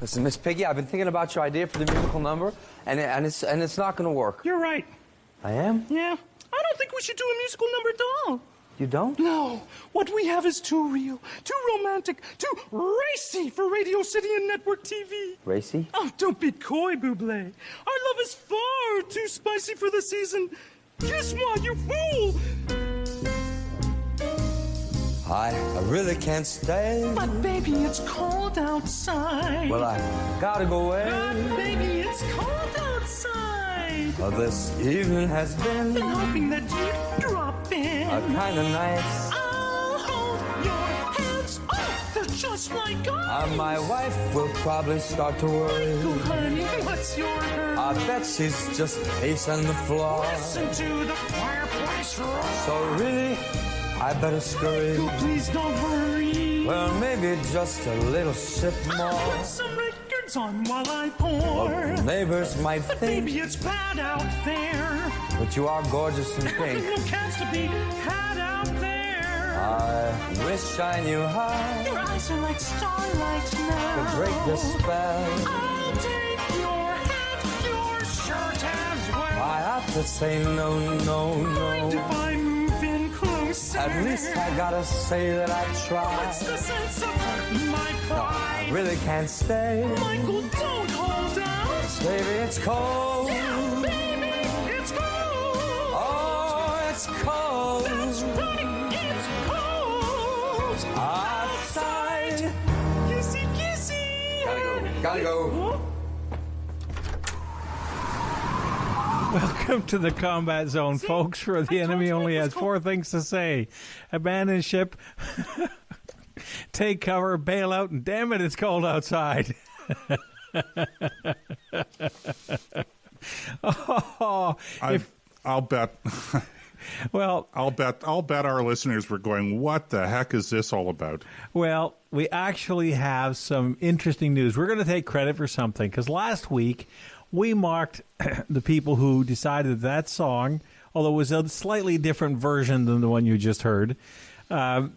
Listen, Miss Piggy, I've been thinking about your idea for the musical number, and it's not going to work. You're right. I am? Yeah. I don't think we should do a musical number at all. You don't? No. What we have is too real, too romantic, too racy for Radio City and network TV. Racy? Oh, don't be coy, Bublé. Our love is far too spicy for the season. Kiss moi, you fool! I really can't stay. But baby, it's cold outside. Well, I gotta go away. But baby, it's cold outside. This evening has been hoping that you'd drop in. Kind of nice. I'll hold your hands. Oh, they're just like us. My wife will probably start to worry. Michael, honey, what's your hurry? I bet she's just pacing the floor. Listen to the fireplace roar. So really, I better scurry. Michael, please don't hurry. Well, maybe just a little sip more. I'll put some records on while I pour. Well, neighbors might but think. Baby, it's bad out there. But you are gorgeous and pink. No cats to be had out there. I wish I knew how. Your eyes are like starlight now. To break the spell. I'll take your hat, your shirt as well. I have to say no, no, Mind no. if I move in closer? At least I gotta say that I tried. What's the sense of hurting my pride? I really can't stay. Michael, don't hold out. Baby, it's cold. Yeah, baby, it's cold. Oh, it's cold. That's right, it's cold. Outside. Kissy, kissy. Gotta go. Welcome to the combat zone, folks, where the enemy only has four things to say. Abandon ship, take cover, bail out, and damn it, it's cold outside. I'll bet. Well, I'll bet our listeners were going, what the heck is this all about? Well, we actually have some interesting news. We're going to take credit for something, because last week we marked the people who decided that song, although it was a slightly different version than the one you just heard, for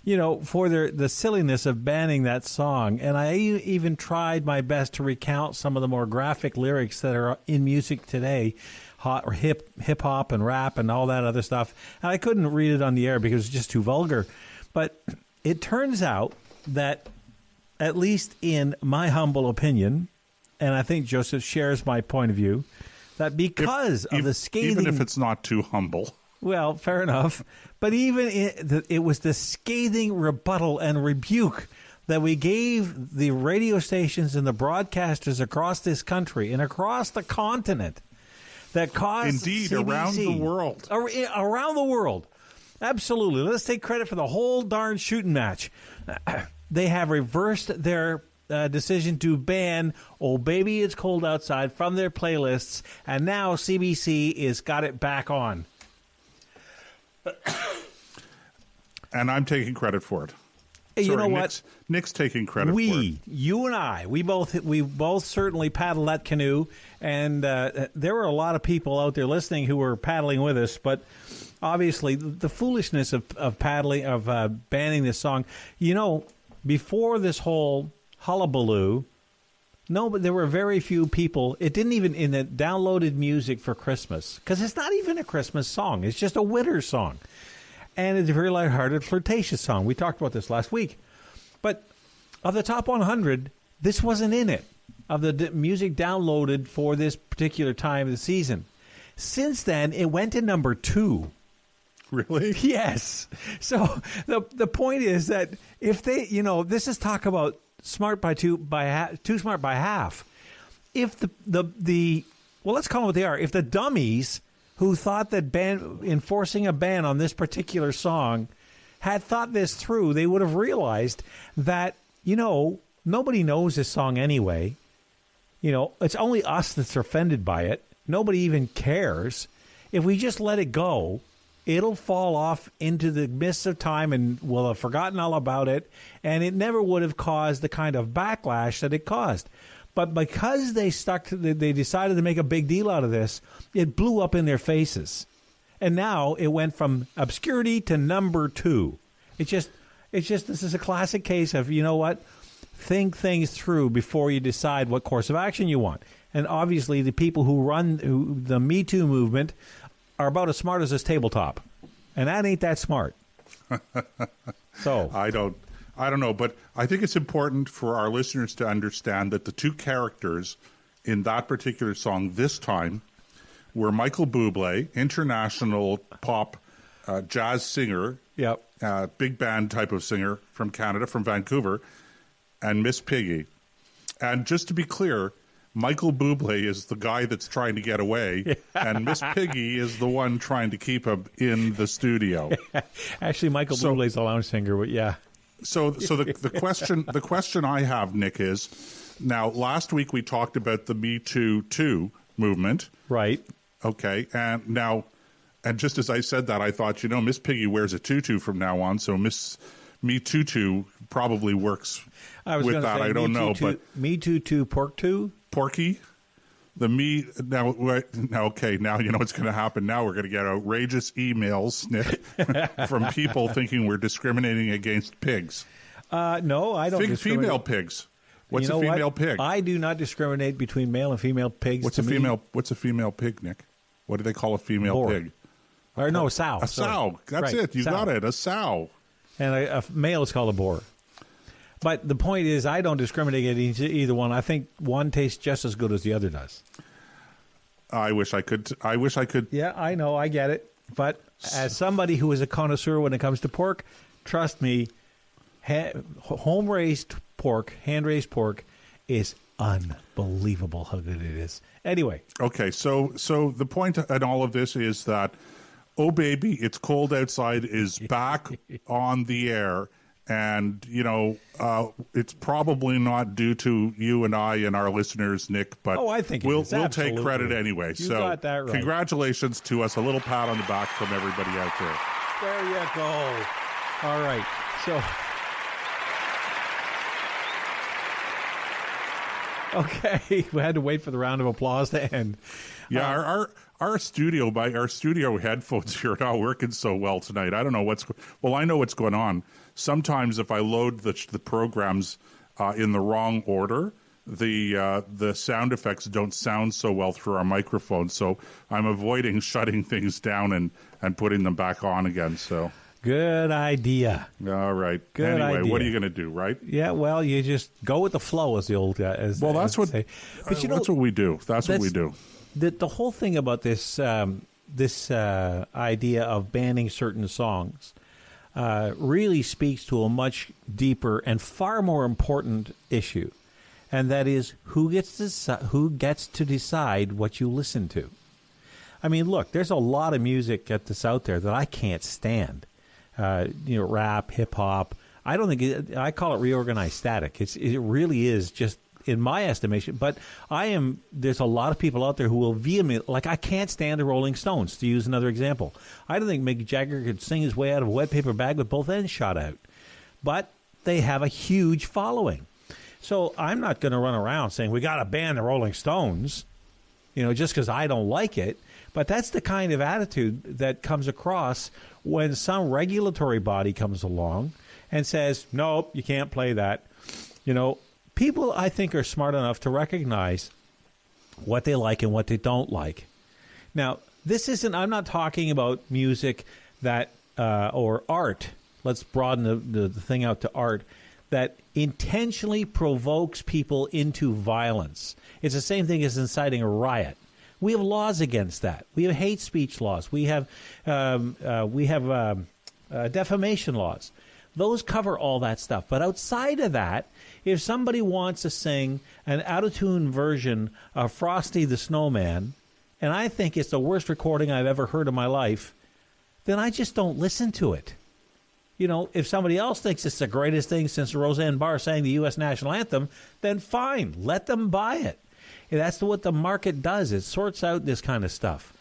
the silliness of banning that song. And I even tried my best to recount some of the more graphic lyrics that are in music today, hot or hip hop and rap and all that other stuff. And I couldn't read it on the air because it's just too vulgar. But it turns out that, at least in my humble opinion, and I think Joseph shares my point of view, that because of the scathing... Even if it's not too humble. Well, fair enough. But even it was the scathing rebuttal and rebuke that we gave the radio stations and the broadcasters across this country and across the continent that caused Indeed, CBC, around the world. Around the world. Absolutely. Let's take credit for the whole darn shooting match. They have reversed their decision to ban "Oh Baby It's Cold Outside" from their playlists, and now CBC is got it back on. And I'm taking credit for it. You know what? Nick's taking credit for it. You and I, we both certainly paddle that canoe, and there were a lot of people out there listening who were paddling with us, but obviously the foolishness of banning this song, before this whole hullabaloo, but there were very few people. It didn't even in the downloaded music for Christmas, because it's not even a Christmas song. It's just a winter song. And it's a very lighthearted, flirtatious song. We talked about this last week. But of the top 100, this wasn't in it, of the music downloaded for this particular time of the season. Since then, it went to number 2. Really? Yes. So the point is that if they, this is talk about smart by too smart by half. If the well, let's call them what they are. If the dummies who thought that enforcing a ban on this particular song had thought this through, they would have realized that, nobody knows this song anyway. It's only us that's offended by it. Nobody even cares. If we just let it go, it'll fall off into the mists of time and we'll have forgotten all about it, and it never would have caused the kind of backlash that it caused. But because they decided to make a big deal out of this, it blew up in their faces. And now it went from obscurity to number 2. It's just this is a classic case of, think things through before you decide what course of action you want. And obviously, the people who run the Me Too movement are about as smart as this tabletop, and that ain't that smart. So I don't know, but I think it's important for our listeners to understand that the two characters in that particular song this time were Michael Bublé, international pop jazz singer, yep. Big band type of singer from Canada, from Vancouver, and Miss Piggy. And just to be clear, Michael Bublé is the guy that's trying to get away, and Miss Piggy is the one trying to keep him in the studio. Actually, Michael Bublé's a lounge singer, but yeah. So the question I have, Nick, is now last week we talked about the Me Too movement, right? Okay, and just as I said that, I thought, Miss Piggy wears a tutu from now on, so Miss Me Tutu probably works with that. I don't know, but Me Too Pork Too. Porky, the me now. Okay, now you know what's going to happen. Now we're going to get outrageous emails, Nick, from people thinking we're discriminating against pigs. No, I don't. Female pigs. What's a female pig? I do not discriminate between male and female pigs. What's a female pig, Nick? What do they call a female pig? Or no, a sow. A sow. That's right. It. You got it. A sow. And a male is called a boar. But the point is, I don't discriminate against either one. I think one tastes just as good as the other does. I wish I could. Yeah, I know. I get it. But as somebody who is a connoisseur when it comes to pork, trust me, home-raised pork, hand-raised pork is unbelievable how good it is. Anyway. Okay, so the point in all of this is that Oh Baby, It's Cold Outside is back on the air. And, it's probably not due to you and I and our listeners, Nick, but I think we'll take credit anyway. You got that right. Congratulations to us. A little pat on the back from everybody out there. There you go. All right. So, okay, we had to wait for the round of applause to end. Yeah, our studio headphones here are not working so well tonight. I don't know I know what's going on. Sometimes if I load the programs in the wrong order, the sound effects don't sound so well through our microphones. So I'm avoiding shutting things down and putting them back on again. So good idea. All right. Good anyway, idea. What are you going to do, right? Yeah. Well, you just go with the flow, as the old guy. That's what say. But that's what we do. That's what we do. The whole thing about this idea of banning certain songs really speaks to a much deeper and far more important issue, and that is who gets to decide what you listen to. I mean, look, there's a lot of music that's out there that I can't stand. Rap, hip hop. I don't think I call it reorganized static. It really is just, in my estimation, but there's a lot of people out there who will vehemently, like I can't stand the Rolling Stones, to use another example. I don't think Mick Jagger could sing his way out of a wet paper bag with both ends shot out. But they have a huge following. So I'm not going to run around saying we got to ban the Rolling Stones, just because I don't like it. But that's the kind of attitude that comes across when some regulatory body comes along and says, nope, you can't play that. People, I think, are smart enough to recognize what they like and what they don't like. Now, I'm not talking about music or art. Let's broaden the thing out to art that intentionally provokes people into violence. It's the same thing as inciting a riot. We have laws against that. We have hate speech laws. We have defamation laws. Those cover all that stuff. But outside of that, if somebody wants to sing an out-of-tune version of Frosty the Snowman, and I think it's the worst recording I've ever heard in my life, then I just don't listen to it. If somebody else thinks it's the greatest thing since Roseanne Barr sang the U.S. national anthem, then fine, let them buy it. And that's what the market does. It sorts out this kind of stuff.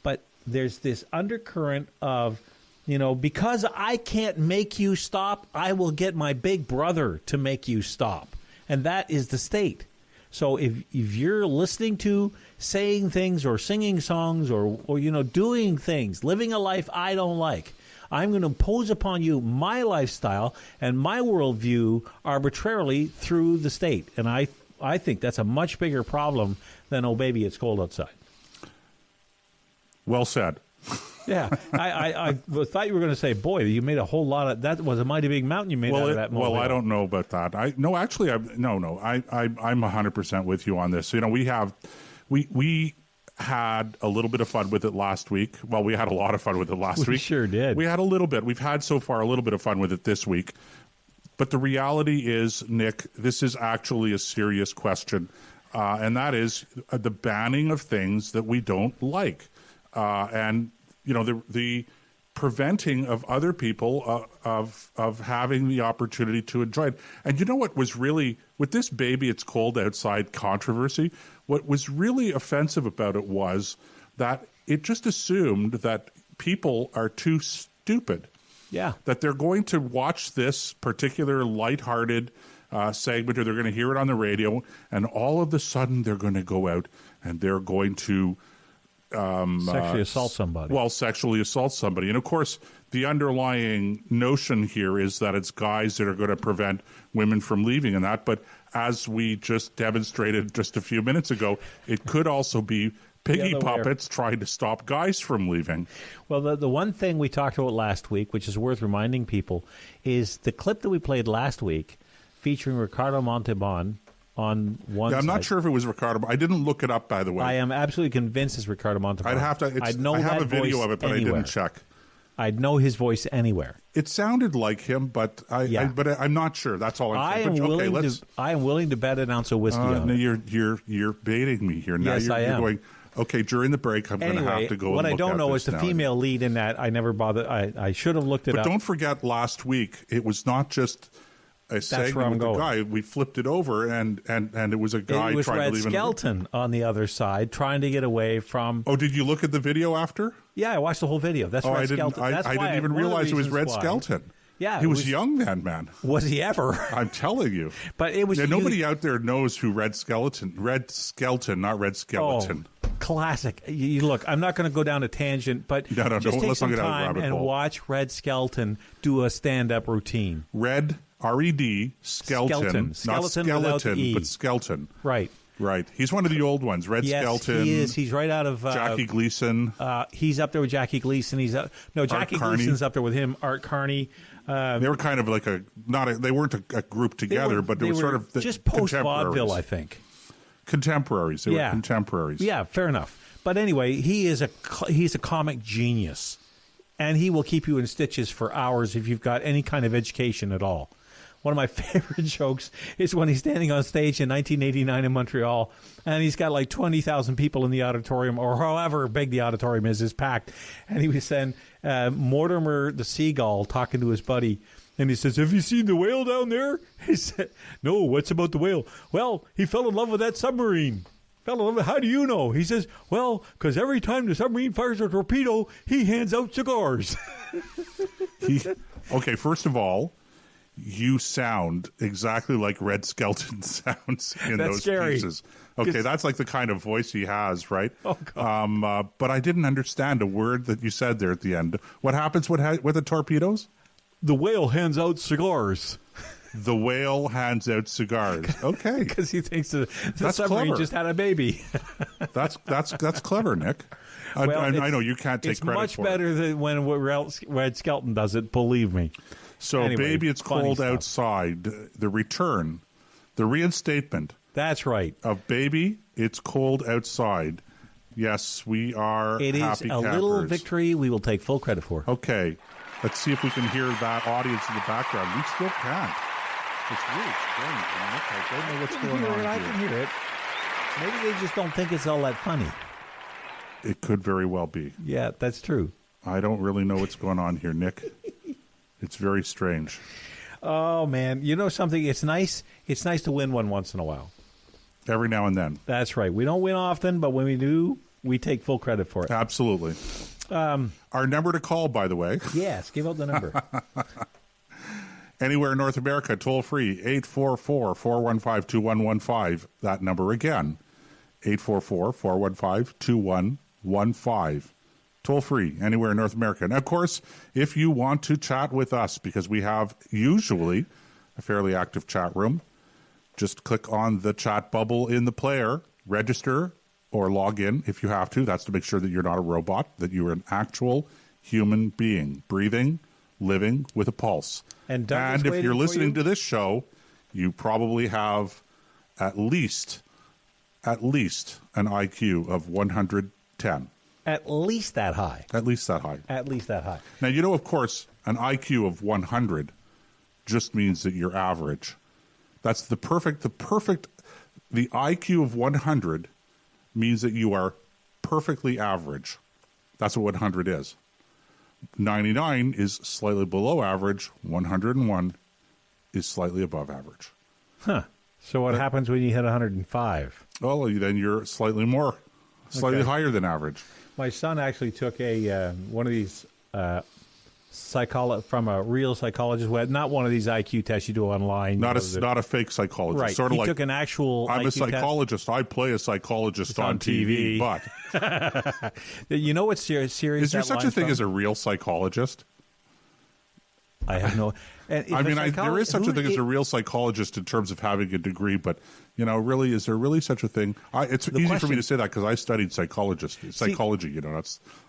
But there's this undercurrent of, because I can't make you stop, I will get my big brother to make you stop. And that is the state. So if you're listening to, saying things or singing songs or doing things, living a life I don't like, I'm going to impose upon you my lifestyle and my worldview arbitrarily through the state. And I think that's a much bigger problem than, oh, baby, it's cold outside. Well said. Yeah, I thought you were going to say, boy, you made a whole lot of, that was a mighty big mountain you made out of that molehill. Well, I don't know about that. I'm 100% with you on this. You know, we had a little bit of fun with it last week. Well, we had a lot of fun with it last week. We sure did. We had a little bit. We've had so far a little bit of fun with it this week. But the reality is, Nick, this is actually a serious question. And that is the banning of things that we don't like. And, you know, the preventing of other people of having the opportunity to enjoy it. And you know what was really, with this baby it's cold outside controversy, what was really offensive about it was that it just assumed that people are too stupid. Yeah. That they're going to watch this particular lighthearted segment, or they're going to hear it on the radio, and all of a sudden they're going to go out and they're going to sexually assault somebody. Well, sexually assault somebody. And of course, the underlying notion here is that it's guys that are going to prevent women from leaving and that. But as we just demonstrated just a few minutes ago, it could also be piggy puppets trying to stop guys from leaving. Well, the one thing we talked about last week, which is worth reminding people, is the clip that we played last week featuring Ricardo Montalban on one I'm side. not sure if it was Ricardo. I didn't look it up, by the way. I am absolutely convinced it's Ricardo Montalban. I'd have to. I have a video of it, but anywhere. I didn't check. I'd know his voice anywhere. It sounded like him, but I'm not sure. That's all I'm saying. I am willing to bet an ounce of whiskey on it. You're baiting me here. Now Yes, I am. You're going, okay, during the break, I'm going to have to go. What and I don't know is the now. female lead in that. I never bothered. I should have looked it up. But don't forget, last week it was not just a segment with the guy. We flipped it over, and it was a guy it was trying Red to leave. Skelton on the other side, trying to get away from. Oh, did you look at the video after? Yeah, I watched the whole video. That's Red Skelton. I didn't even realize it was Red Skelton. Yeah, he was young then, man. Was he ever? I'm telling you. But it was. Nobody out there knows who Red Skelton, not Red Skeleton. Oh, classic. You look, I'm not going to go down a tangent, but just take some time and watch Red Skelton do a stand-up routine. Red, R-E-D, Skelton. Not skeleton, but Skelton. Right. Right. He's one of the old ones. Red Skelton. He is. He's right out of Jackie Gleason. He's up there with Jackie Gleason. Jackie Gleason's up there with him. Art Carney. They were kind of like they weren't a group together, but they were sort of just post vaudeville, I think. Contemporaries. They were contemporaries. Yeah, fair enough. But anyway, he's a comic genius, and he will keep you in stitches for hours if you've got any kind of education at all. One of my favorite jokes is when he's standing on stage in 1989 in Montreal, and he's got like 20,000 people in the auditorium, or however big the auditorium is packed. And he was saying, Mortimer the seagull talking to his buddy, and he says, "Have you seen the whale down there?" He said, "No, what's about the whale?" "Well, he fell in love with that submarine." "Fell in love with, how do you know?" He says, "Well, because every time the submarine fires a torpedo, he hands out cigars." Okay, first of all, you sound exactly like Red Skelton sounds in those pieces. Okay, that's like the kind of voice he has, right? Oh, God. But I didn't understand a word that you said there at the end. What happens with the torpedoes? The whale hands out cigars. The whale hands out cigars. Okay, because he thinks the submarine just had a baby. That's clever, Nick. Well, I know you can't take credit for it. It's much better than when Red Skelton does it, believe me. So, anyway, baby, it's cold outside. The return, the reinstatement. That's right. Of baby, it's cold outside. Yes, we are happy campers. It is a little victory we will take full credit for. Okay. Let's see if we can hear that audience in the background. We still can't. It's really strange. I don't know what's going on here. I can hear it. Maybe they just don't think it's all that funny. It could very well be. Yeah, that's true. I don't really know what's going on here, Nick. It's very strange. Oh, man. You know something? It's nice to win one once in a while. Every now and then. That's right. We don't win often, but when we do, we take full credit for it. Absolutely. Our number to call, by the way. Yes, give out the number. Anywhere in North America, toll free, 844-415-2115. That number again, 844-415-2115. Toll-free, anywhere in North America. And, of course, if you want to chat with us, because we have usually a fairly active chat room, just click on the chat bubble in the player, register, or log in if you have to. That's to make sure that you're not a robot, that you're an actual human being, breathing, living with a pulse. And if you're listening to this show, you probably have at least an IQ of 110. At least that high. At least that high. At least that high. Now, of course, an IQ of 100 just means that you're average. That's the IQ of 100 means that you are perfectly average. That's what 100 is. 99 is slightly below average. 101 is slightly above average. Huh. So what happens when you hit 105? Well, then you're slightly higher than average. My son actually took one of these from a real psychologist. Not one of these IQ tests you do online. Not a fake psychologist. Right. Sort of he like, took an actual I'm IQ a psychologist. Test. I play a psychologist on TV. But you know what's serious? Is there such a thing as a real psychologist? I have no. There is such a thing as a real psychologist in terms of having a degree, but really, is there really such a thing? It's easy for me to say that because I studied psychology.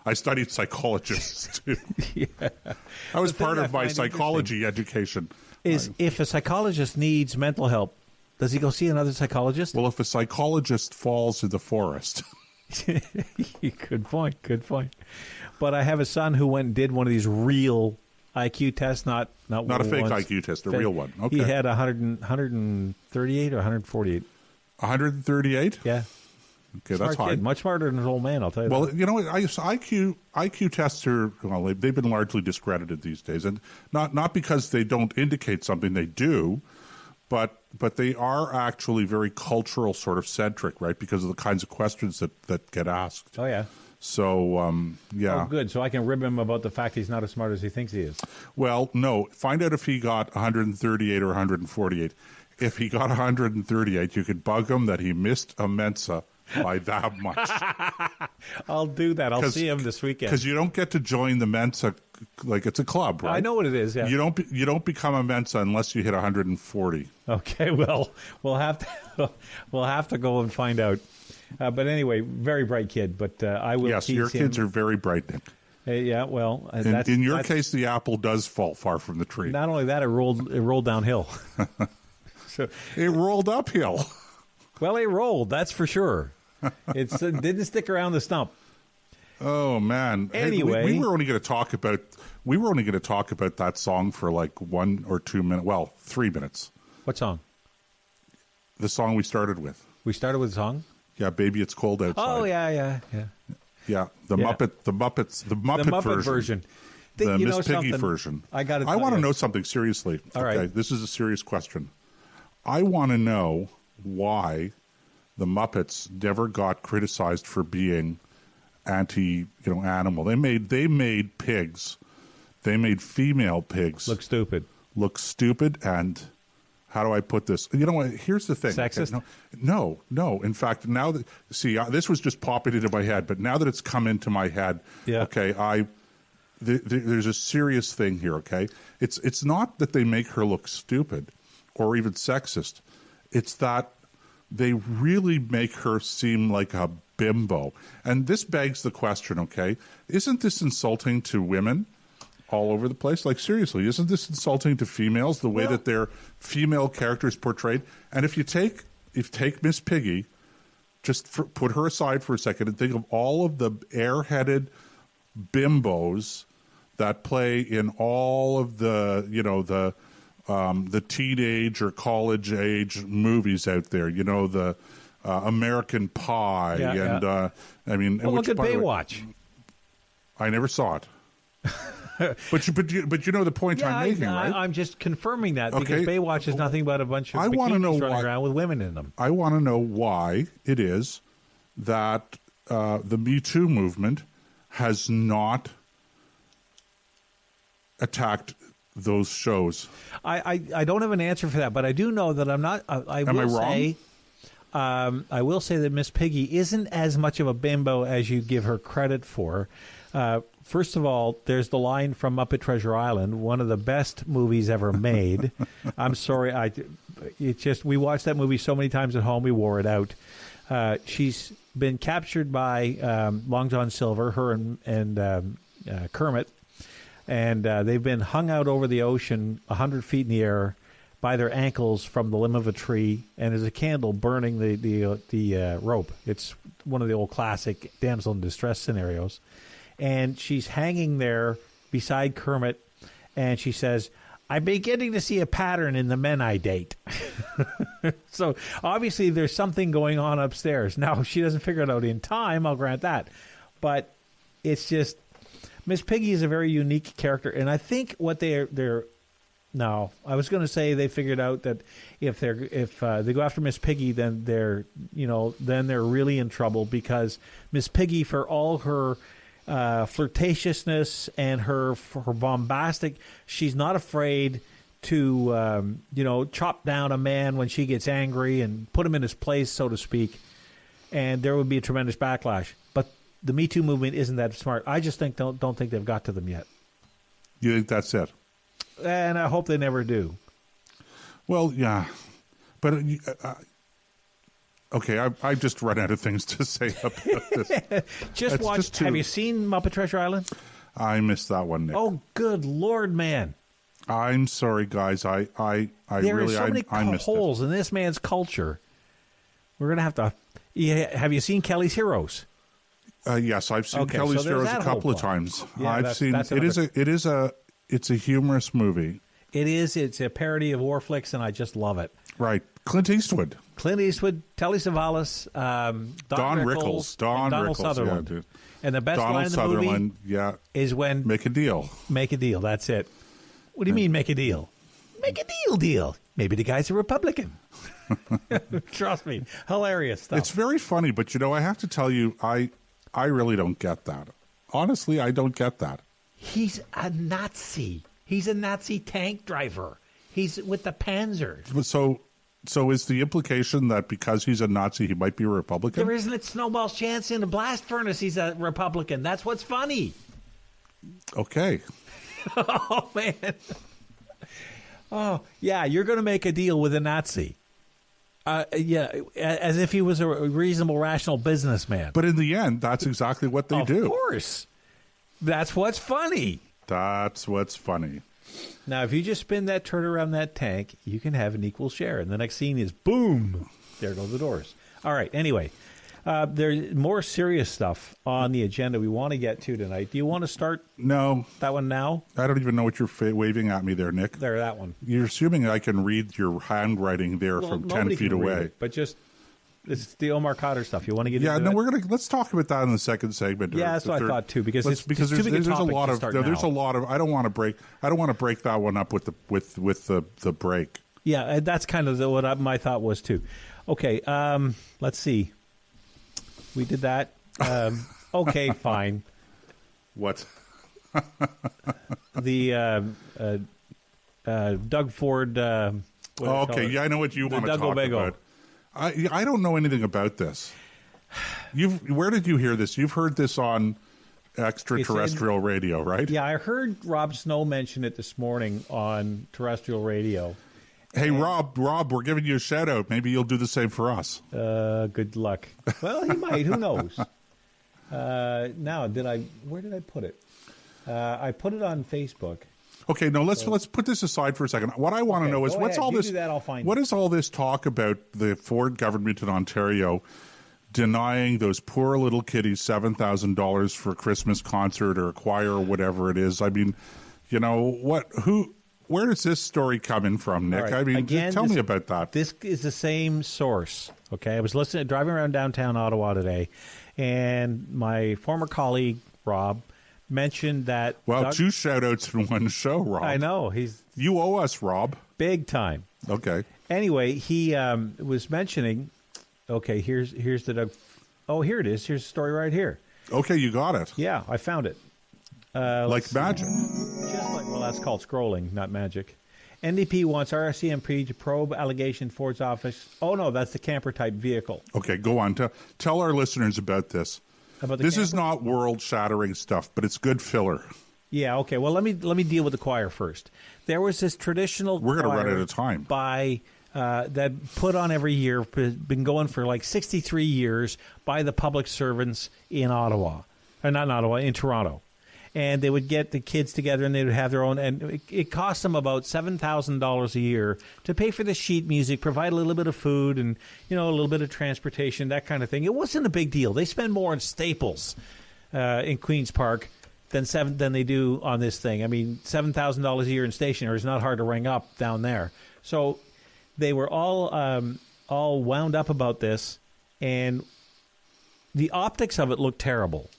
I studied psychologists too. Yeah. That was part of my psychology education. If a psychologist needs mental help, does he go see another psychologist? Well, if a psychologist falls in the forest. Good point. But I have a son who went and did one of these real IQ tests, not a fake ones. IQ test, a real one. Okay. He had 138 or 148. 138? Yeah. Okay, that's high. Kid. Much smarter than his old man, I'll tell you that. Well, you know what? IQ tests they've been largely discredited these days, and not because they don't indicate something, they do, but they are actually very cultural sort of centric, right? Because of the kinds of questions that get asked. Oh yeah. So, yeah. Oh, good. So I can rib him about the fact he's not as smart as he thinks he is. Well, no. Find out if he got 138 or 148. If he got 138, you could bug him that he missed a Mensa by that much. I'll do that. I'll see him this weekend. Because you don't get to join the Mensa like it's a club, right? I know what it is, yeah. You don't become a Mensa unless you hit 140. Okay, well, we'll have to go and find out. But anyway, very bright kid. But I will. Yes, your kids are very bright, Nick. Yeah, well, in your case, the apple does fall far from the tree. Not only that, it rolled downhill. So it rolled uphill. Well, it rolled. That's for sure. It didn't stick around the stump. Oh man! Anyway, we were only going to talk about that song for like 1 or 2 minutes. Well, 3 minutes. What song? The song we started with. We started with a song. Yeah, Baby, It's Cold Outside. Oh yeah. Yeah, the Muppet version. The Miss Piggy version. I want to know something seriously. All right. This is a serious question. I want to know why the Muppets never got criticized for being anti-animal. They made pigs. They made female pigs look stupid, and how do I put this? You know what? Here's the thing. Sexist? Okay, no. In fact, now that this was just popping into my head, but now that it's come into my head, yeah. Okay, there's a serious thing here. Okay, it's not that they make her look stupid or even sexist. It's that they really make her seem like a bimbo, and this begs the question. Okay, isn't this insulting to women? All over the place. Like, seriously, isn't this insulting to females, the way that their female characters portrayed? And if you take Miss Piggy, put her aside for a second and think of all of the airheaded bimbos that play in all of the teenage or college age movies out there. The American Pie look at Baywatch. I never saw it. But you know the point I'm making, right? I'm just confirming that because Baywatch is nothing but a bunch of bikinis running around with women in them. I want to know why it is that the Me Too movement has not attacked those shows. I don't have an answer for that, but I do know that I'm not. Am I wrong? I will say that Miss Piggy isn't as much of a bimbo as you give her credit for. First of all, there's the line from Muppet Treasure Island, one of the best movies ever made. I'm sorry, we watched that movie so many times at home, we wore it out. She's been captured by Long John Silver, her and Kermit, and they've been hung out over the ocean 100 feet in the air by their ankles from the limb of a tree, and there's a candle burning the rope. It's one of the old classic damsel in distress scenarios. And she's hanging there beside Kermit, and she says, "I'm beginning to see a pattern in the men I date." So obviously there's something going on upstairs. Now, she doesn't figure it out in time, I'll grant that. But it's just, Miss Piggy is a very unique character, and I think what they're no, I was going to say they figured out that if they go after Miss Piggy, then they're really in trouble, because Miss Piggy, for all her flirtatiousness and her bombastic, she's not afraid to chop down a man when she gets angry and put him in his place, so to speak. And there would be a tremendous backlash. But the Me Too movement isn't that smart. I just don't think they've got to them yet. You think that's it? And I hope they never do. Well, yeah. But, okay, I just run out of things to say about this. Have you seen Muppet Treasure Island? I missed that one, Nick. Oh, good Lord, man. I'm sorry, guys. I there really, are so many I missed holes it. in this man's culture. We're going to have to... Have you seen Kelly's Heroes? Yes, I've seen Kelly's Heroes a couple of times. Yeah, I've seen it's a humorous movie. It is. It's a parody of war flicks, and I just love it. Right. Clint Eastwood, Telly Savalas, Don Rickles, Donald Rickles, Sutherland. Yeah, dude. And the best Donald line in the Sutherland, movie is when... Make a deal. Make a deal, that's it. What do you mean, make a deal? Make a deal. Maybe the guy's a Republican. Trust me. Hilarious stuff. It's very funny, but, I have to tell you, I really don't get that. Honestly, I don't get that. He's a Nazi. He's a Nazi tank driver. He's with the Panzers. So is the implication that because he's a Nazi, he might be a Republican? There isn't a snowball's chance in a blast furnace he's a Republican. That's what's funny. Okay. Oh, man. Oh, yeah, you're going to make a deal with a Nazi. Yeah, as if he was a reasonable, rational businessman. But in the end, that's exactly what they do. Of course. That's what's funny. That's what's funny. Now, if you just spin that turd around that tank, you can have an equal share. And the next scene is, boom, there go the doors. All right, anyway, there's more serious stuff on the agenda we want to get to tonight. Do you want to start that one now? I don't even know what you're waving at me there, Nick. There, that one. You're assuming I can read your handwriting there from 10 feet away. But just... It's the Omar Khadr stuff. You want to get into it? Let's talk about that in the second segment. Yeah, that's what I thought too. Because there's a lot of I don't want to break that one up with the break. Yeah, that's kind of what my thought was too. Okay, let's see. We did that. Okay, fine. What? The Doug Ford. Okay, yeah, I know what you want to talk about. I don't know anything about this. Where did you hear this? You've heard this on extraterrestrial radio, right? Yeah, I heard Rob Snow mention it this morning on terrestrial radio. Hey, Rob, we're giving you a shout out. Maybe you'll do the same for us. Good luck. Well, he might. Who knows? Now, where did I put it? I put it on Facebook. Okay, no, let's put this aside for a second. What I want to know is what's all this? What is all this talk about the Ford government in Ontario denying those poor little kiddies $7,000 for a Christmas concert or a choir or whatever it is? I mean, where does this story come in from, Nick? Right. I mean, tell me about that. This is the same source. Okay, I was driving around downtown Ottawa today, and my former colleague Rob mentioned that... Well, 2 shout-outs in one show, Rob. I know. You owe us, Rob. Big time. Okay. Anyway, he was mentioning... Okay, here's the... Oh, here it is. Here's the story right here. Okay, you got it. Yeah, I found it. Like magic. Well, that's called scrolling, not magic. NDP wants RCMP to probe allegation Ford's office. Oh, no, that's the camper-type vehicle. Okay, go on. Tell our listeners about this. about the This is campers? not world-shattering stuff, but it's good filler. Yeah, okay. Well, let me deal with the choir first. There was this traditional We're going to run choir out of time. by that put on every year, been going for like 63 years by the public servants in Ottawa. Not in Ottawa, in Toronto. And they would get the kids together and they would have their own, and it cost them about $7,000 a year to pay for the sheet music, provide a little bit of food and, a little bit of transportation, that kind of thing. It wasn't a big deal. They spend more on Staples in Queen's Park than they do on this thing. I mean, $7,000 a year in stationery is not hard to ring up down there. So they were all wound up about this, and the optics of it looked terrible.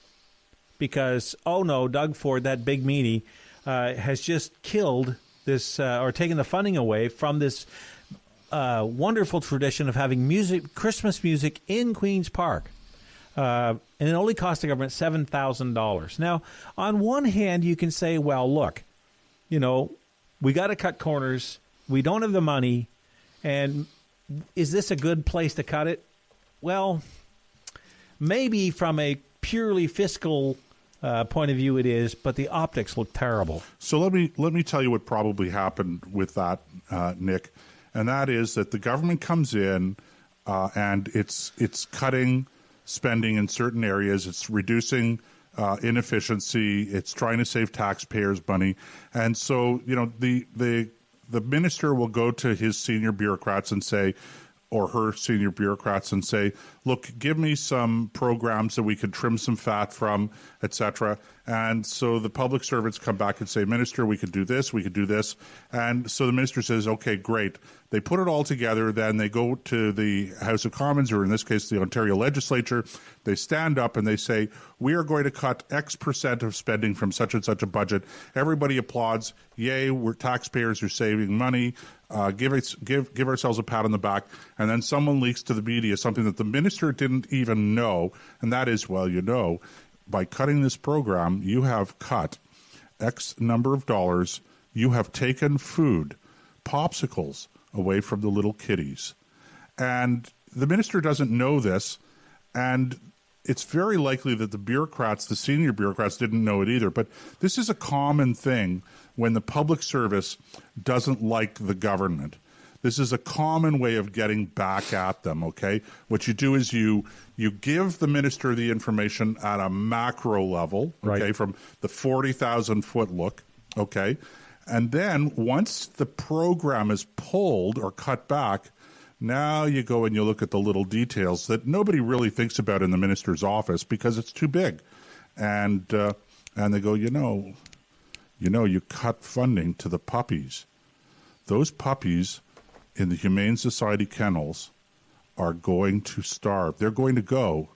Because, oh no, Doug Ford, that big meanie, has just killed this, or taken the funding away from this wonderful tradition of having Christmas music in Queen's Park. And it only cost the government $7,000. Now, on one hand, you can say, well, look, we got to cut corners. We don't have the money. And is this a good place to cut it? Well, maybe from a purely fiscal point of view it is, but the optics look terrible. So let me tell you what probably happened with that, Nick, and that is that the government comes in and it's cutting spending in certain areas. It's reducing inefficiency. It's trying to save taxpayers money, and so the minister will go to his senior bureaucrats and say, or her senior bureaucrats, and say, look, give me some programs that we could trim some fat from, etc. And so the public servants come back and say, Minister, we could do this, we could do this. And so the minister says, okay, great. They put it all together. Then they go to the House of Commons, or in this case, the Ontario legislature. They stand up and they say, we are going to cut X percent of spending from such and such a budget. Everybody applauds. Yay, we're taxpayers are saving money. Give ourselves a pat on the back. And then someone leaks to the media something that the minister didn't even know. And that is, well, by cutting this program, you have cut X number of dollars. You have taken food, popsicles, away from the little kiddies. And the minister doesn't know this. And it's very likely that the senior bureaucrats didn't know it either. But this is a common thing when the public service doesn't like the government. This is a common way of getting back at them, okay? What you do is you give the minister the information at a macro level, okay, right, from the 40,000-foot look, okay? And then once the program is pulled or cut back, now you go and you look at the little details that nobody really thinks about in the minister's office because it's too big. And they go, you cut funding to the puppies. Those puppies in the Humane Society kennels are going to starve. They're going to go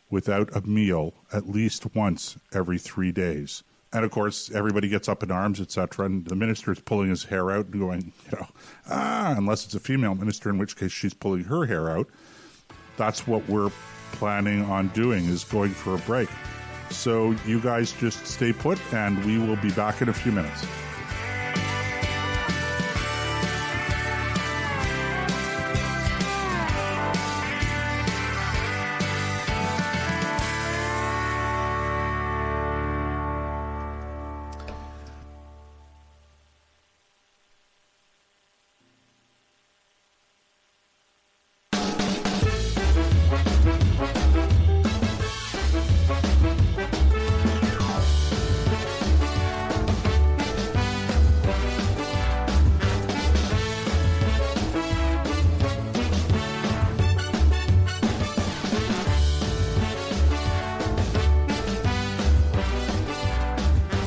without a meal at least once every 3 days. And, of course, everybody gets up in arms, etc. And the minister is pulling his hair out and going, unless it's a female minister, in which case she's pulling her hair out. That's what we're planning on doing, is going for a break. So you guys just stay put, and we will be back in a few minutes.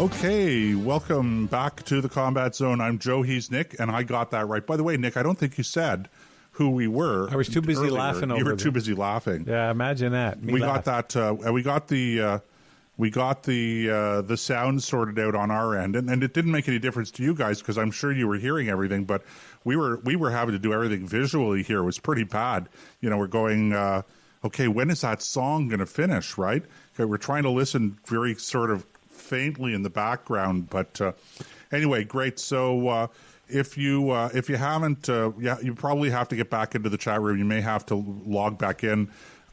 Okay, welcome back to the Combat Zone. I'm Joe, he's Nick, and I got that right. By the way, Nick, I don't think you said who we were. I was too busy earlier. laughing over You were them. too busy laughing. Yeah, imagine that. We got the sound sorted out on our end, and it didn't make any difference to you guys because I'm sure you were hearing everything, but we were having to do everything visually here. It was pretty bad. We're going, okay, when is that song going to finish, right? Okay, we're trying to listen very sort of faintly in the background, but anyway, great. So if you haven't, you probably have to get back into the chat room. You may have to log back in.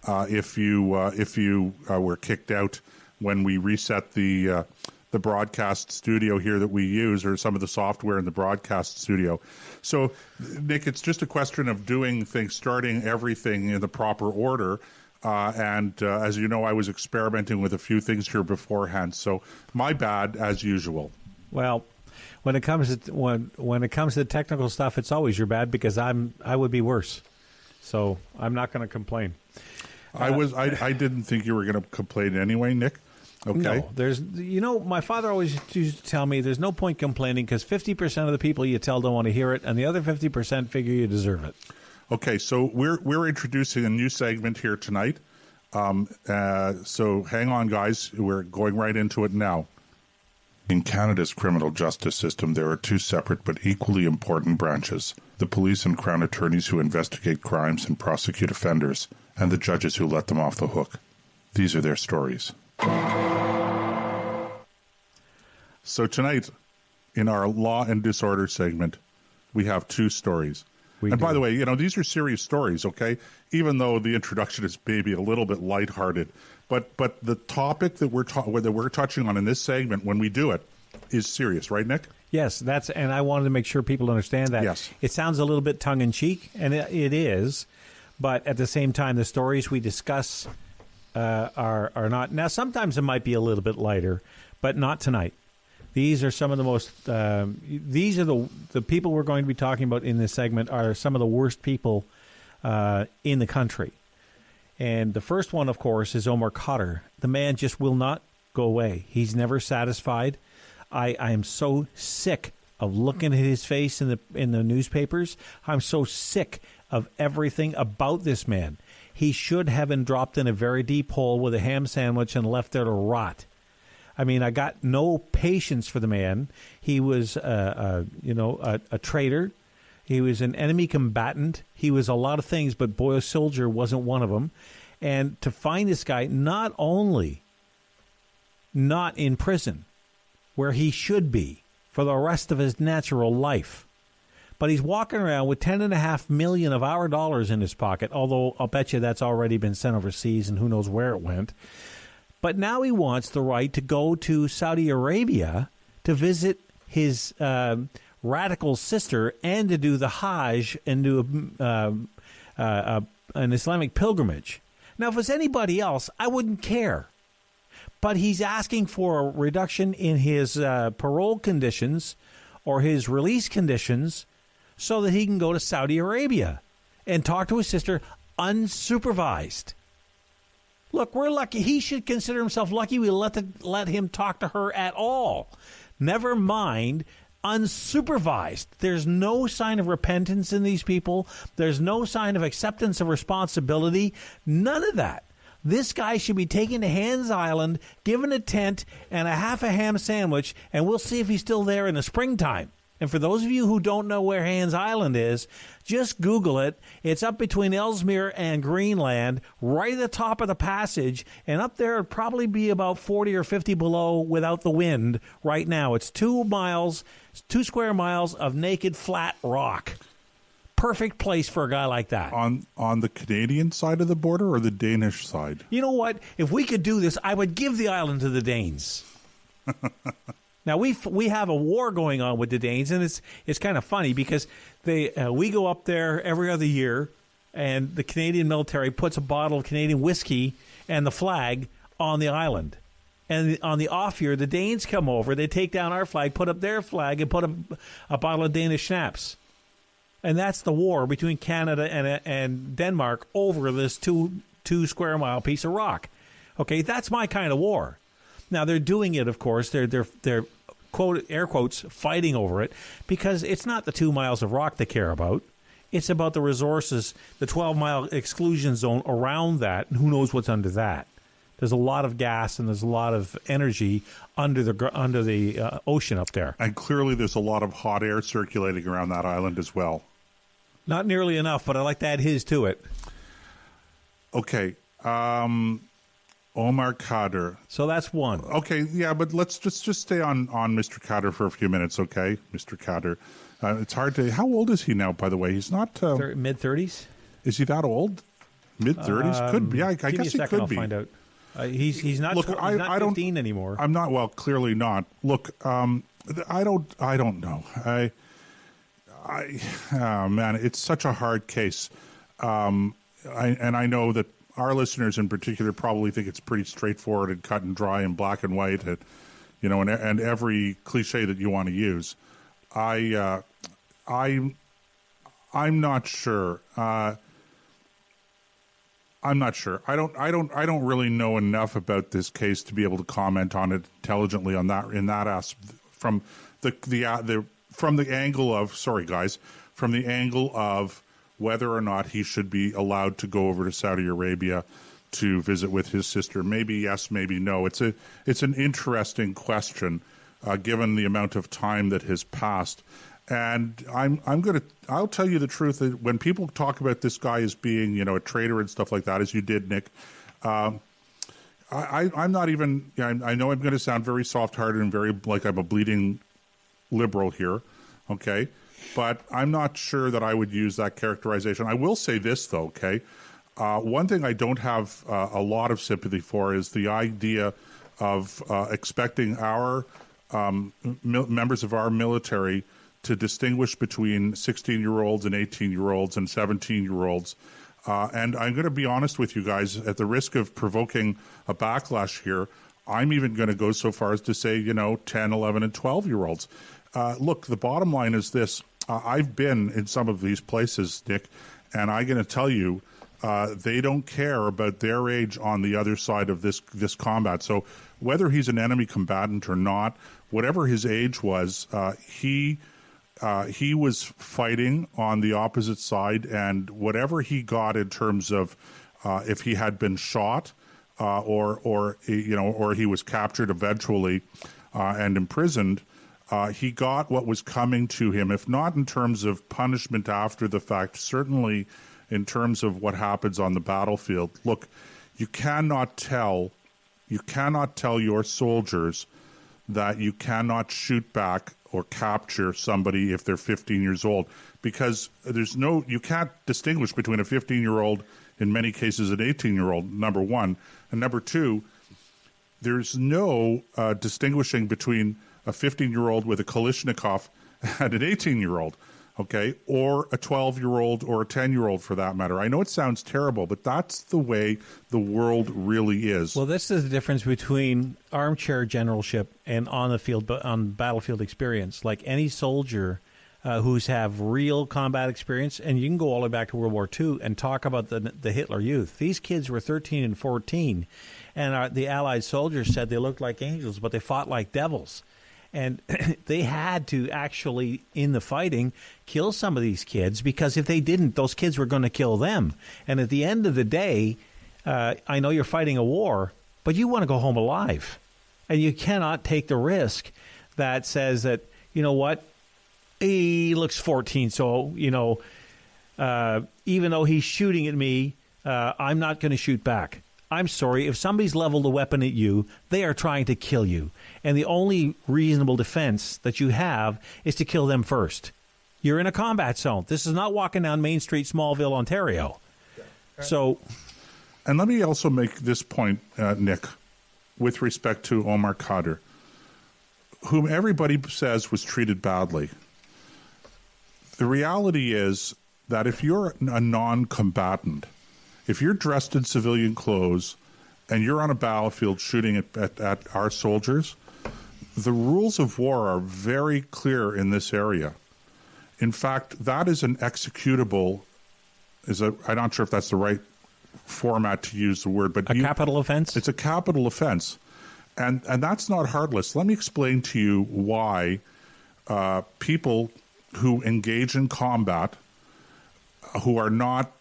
if you were kicked out when we reset the broadcast studio here that we use, or some of the software in the broadcast studio. So, Nick, it's just a question of doing things, starting everything in the proper order. And as you know, I was experimenting with a few things here beforehand. So, my bad, as usual. Well, when it comes to when it comes to technical stuff, it's always your bad, because I would be worse. So I'm not going to complain. I didn't think you were going to complain anyway, Nick. Okay. No, my father always used to tell me there's no point complaining, because 50% of the people you tell don't want to hear it, and the other 50% figure you deserve it. Okay, so we're introducing a new segment here tonight. So hang on, guys. We're going right into it now. In Canada's criminal justice system, there are two separate but equally important branches: the police and Crown attorneys who investigate crimes and prosecute offenders, and the judges who let them off the hook. These are their stories. So tonight, in our Law and Disorder segment, we have two stories. By the way, these are serious stories, okay? Even though the introduction is maybe a little bit lighthearted. But the topic that we're touching on in this segment, when we do it, is serious, right, Nick? Yes, and I wanted to make sure people understand that. Yes. It sounds a little bit tongue-in-cheek, and it is, but at the same time, the stories we discuss are not. Now, sometimes it might be a little bit lighter, but not tonight. These are some of the most. These are the people we're going to be talking about in this segment are some of the worst people in the country. And the first one, of course, is Omar Khadr. The man just will not go away. He's never satisfied. I am so sick of looking at his face in the newspapers. I'm so sick of everything about this man. He should have been dropped in a very deep hole with a ham sandwich and left there to rot. I mean, I got no patience for the man. He was, a traitor. He was an enemy combatant. He was a lot of things, but boy, a soldier wasn't one of them. And to find this guy not only not in prison, where he should be for the rest of his natural life, but he's walking around with $10.5 million of our dollars in his pocket, although I'll bet you that's already been sent overseas and who knows where it went. But now he wants the right to go to Saudi Arabia to visit his radical sister and to do the Hajj and do an Islamic pilgrimage. Now, if it was anybody else, I wouldn't care. But he's asking for a reduction in his parole conditions or his release conditions so that he can go to Saudi Arabia and talk to his sister unsupervised. Look, we're lucky. He should consider himself lucky we let him talk to her at all. Never mind unsupervised. There's no sign of repentance in these people. There's no sign of acceptance of responsibility. None of that. This guy should be taken to Hans Island, given a tent and a half a ham sandwich, and we'll see if he's still there in the springtime. And for those of you who don't know where Hans Island is, just Google it. It's up between Ellesmere and Greenland, right at the top of the passage. And up there, it'd probably be about 40 or 50 below without the wind right now. It's 2 square miles of naked, flat rock. Perfect place for a guy like that. On the Canadian side of the border or the Danish side? You know what? If we could do this, I would give the island to the Danes. Now, we have a war going on with the Danes, and it's kind of funny because we go up there every other year, and the Canadian military puts a bottle of Canadian whiskey and the flag on the island. And on the off year, the Danes come over, they take down our flag, put up their flag, and put a bottle of Danish schnapps. And that's the war between Canada and Denmark over this 2 square mile piece of rock. Okay, that's my kind of war. Now, they're doing it, of course. They're quote, air quotes, fighting over it because it's not the 2 miles of rock they care about. It's about the resources, the 12-mile exclusion zone around that, and who knows what's under that. There's a lot of gas and there's a lot of energy under the ocean up there. And clearly there's a lot of hot air circulating around that island as well. Not nearly enough, but I like to add his to it. Okay. Omar Khadr. So that's one. Okay, yeah, but let's just stay on Mr. Khadr for a few minutes, okay? Mr. Khadr. It's hard to... How old is he now, by the way? He's not... Mid-30s? Is he that old? Mid-30s? Could be. I Give me guess a he second, could I'll be. find out. He's not. Look, He's not I don't- 15 anymore. I'm not. Well, clearly not. Look, I don't know. Man, it's such a hard case. I know that our listeners in particular probably think it's pretty straightforward and cut and dry and black and white, and, and every cliche that you want to use. I'm not sure. I'm not sure. I don't really know enough about this case to be able to comment on it intelligently on that from the angle of whether or not he should be allowed to go over to Saudi Arabia to visit with his sister. Maybe yes, maybe no. It's an interesting question given the amount of time that has passed. And I'll tell you the truth, that when people talk about this guy as being, a traitor and stuff like that, as you did, Nick, I'm not even, I know I'm going to sound very soft-hearted and very like I'm a bleeding liberal here, okay? But I'm not sure that I would use that characterization. I will say this, though, okay? One thing I don't have a lot of sympathy for is the idea of expecting our members of our military to distinguish between 16-year-olds and 18-year-olds and 17-year-olds. And I'm going to be honest with you guys, at the risk of provoking a backlash here, I'm even going to go so far as to say, 10, 11, and 12-year-olds. Look, the bottom line is this. I've been in some of these places, Nick, and I'm going to tell you, they don't care about their age on the other side of this combat. So whether he's an enemy combatant or not, whatever his age was, he was fighting on the opposite side, and whatever he got in terms of if he had been shot or he was captured eventually and imprisoned, he got what was coming to him, if not in terms of punishment after the fact, certainly in terms of what happens on the battlefield. Look, you cannot tell your soldiers that you cannot shoot back or capture somebody if they're 15 years old, because you can't distinguish between a 15-year-old, in many cases an 18-year-old, number one. And number two, there's no distinguishing between a 15-year-old with a Kalashnikov and an 18-year-old, okay, or a 12-year-old or a 10-year-old for that matter. I know it sounds terrible, but that's the way the world really is. Well, this is the difference between armchair generalship and on battlefield experience. Like any soldier who's have real combat experience, and you can go all the way back to World War II and talk about the Hitler Youth. These kids were 13 and 14, and the Allied soldiers said they looked like angels, but they fought like devils. And they had to actually, in the fighting, kill some of these kids, because if they didn't, those kids were going to kill them. And at the end of the day, I know you're fighting a war, but you want to go home alive. And you cannot take the risk that says that, you know what, he looks 14, so, even though he's shooting at me, I'm not going to shoot back. I'm sorry, if somebody's leveled a weapon at you, they are trying to kill you. And the only reasonable defense that you have is to kill them first. You're in a combat zone. This is not walking down Main Street, Smallville, Ontario. So, and let me also make this point, Nick, with respect to Omar Khadr, whom everybody says was treated badly. The reality is that if you're a non-combatant, if you're dressed in civilian clothes and you're on a battlefield shooting at our soldiers, the rules of war are very clear in this area. In fact, that is an executable. I'm not sure if that's the right format to use the word, but capital offense? It's a capital offense. And that's not heartless. Let me explain to you why people who engage in combat, who are not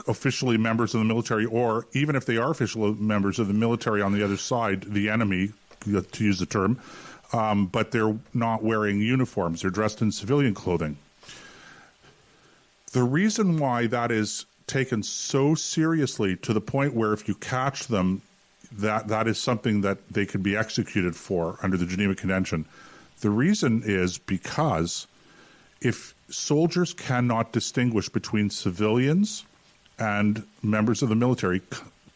officially members of the military, or even if they are official members of the military on the other side, the enemy, to use the term, but they're not wearing uniforms. They're dressed in civilian clothing. The reason why that is taken so seriously, to the point where if you catch them, that is something that they could be executed for under the Geneva Convention. The reason is because if soldiers cannot distinguish between civilians and members of the military,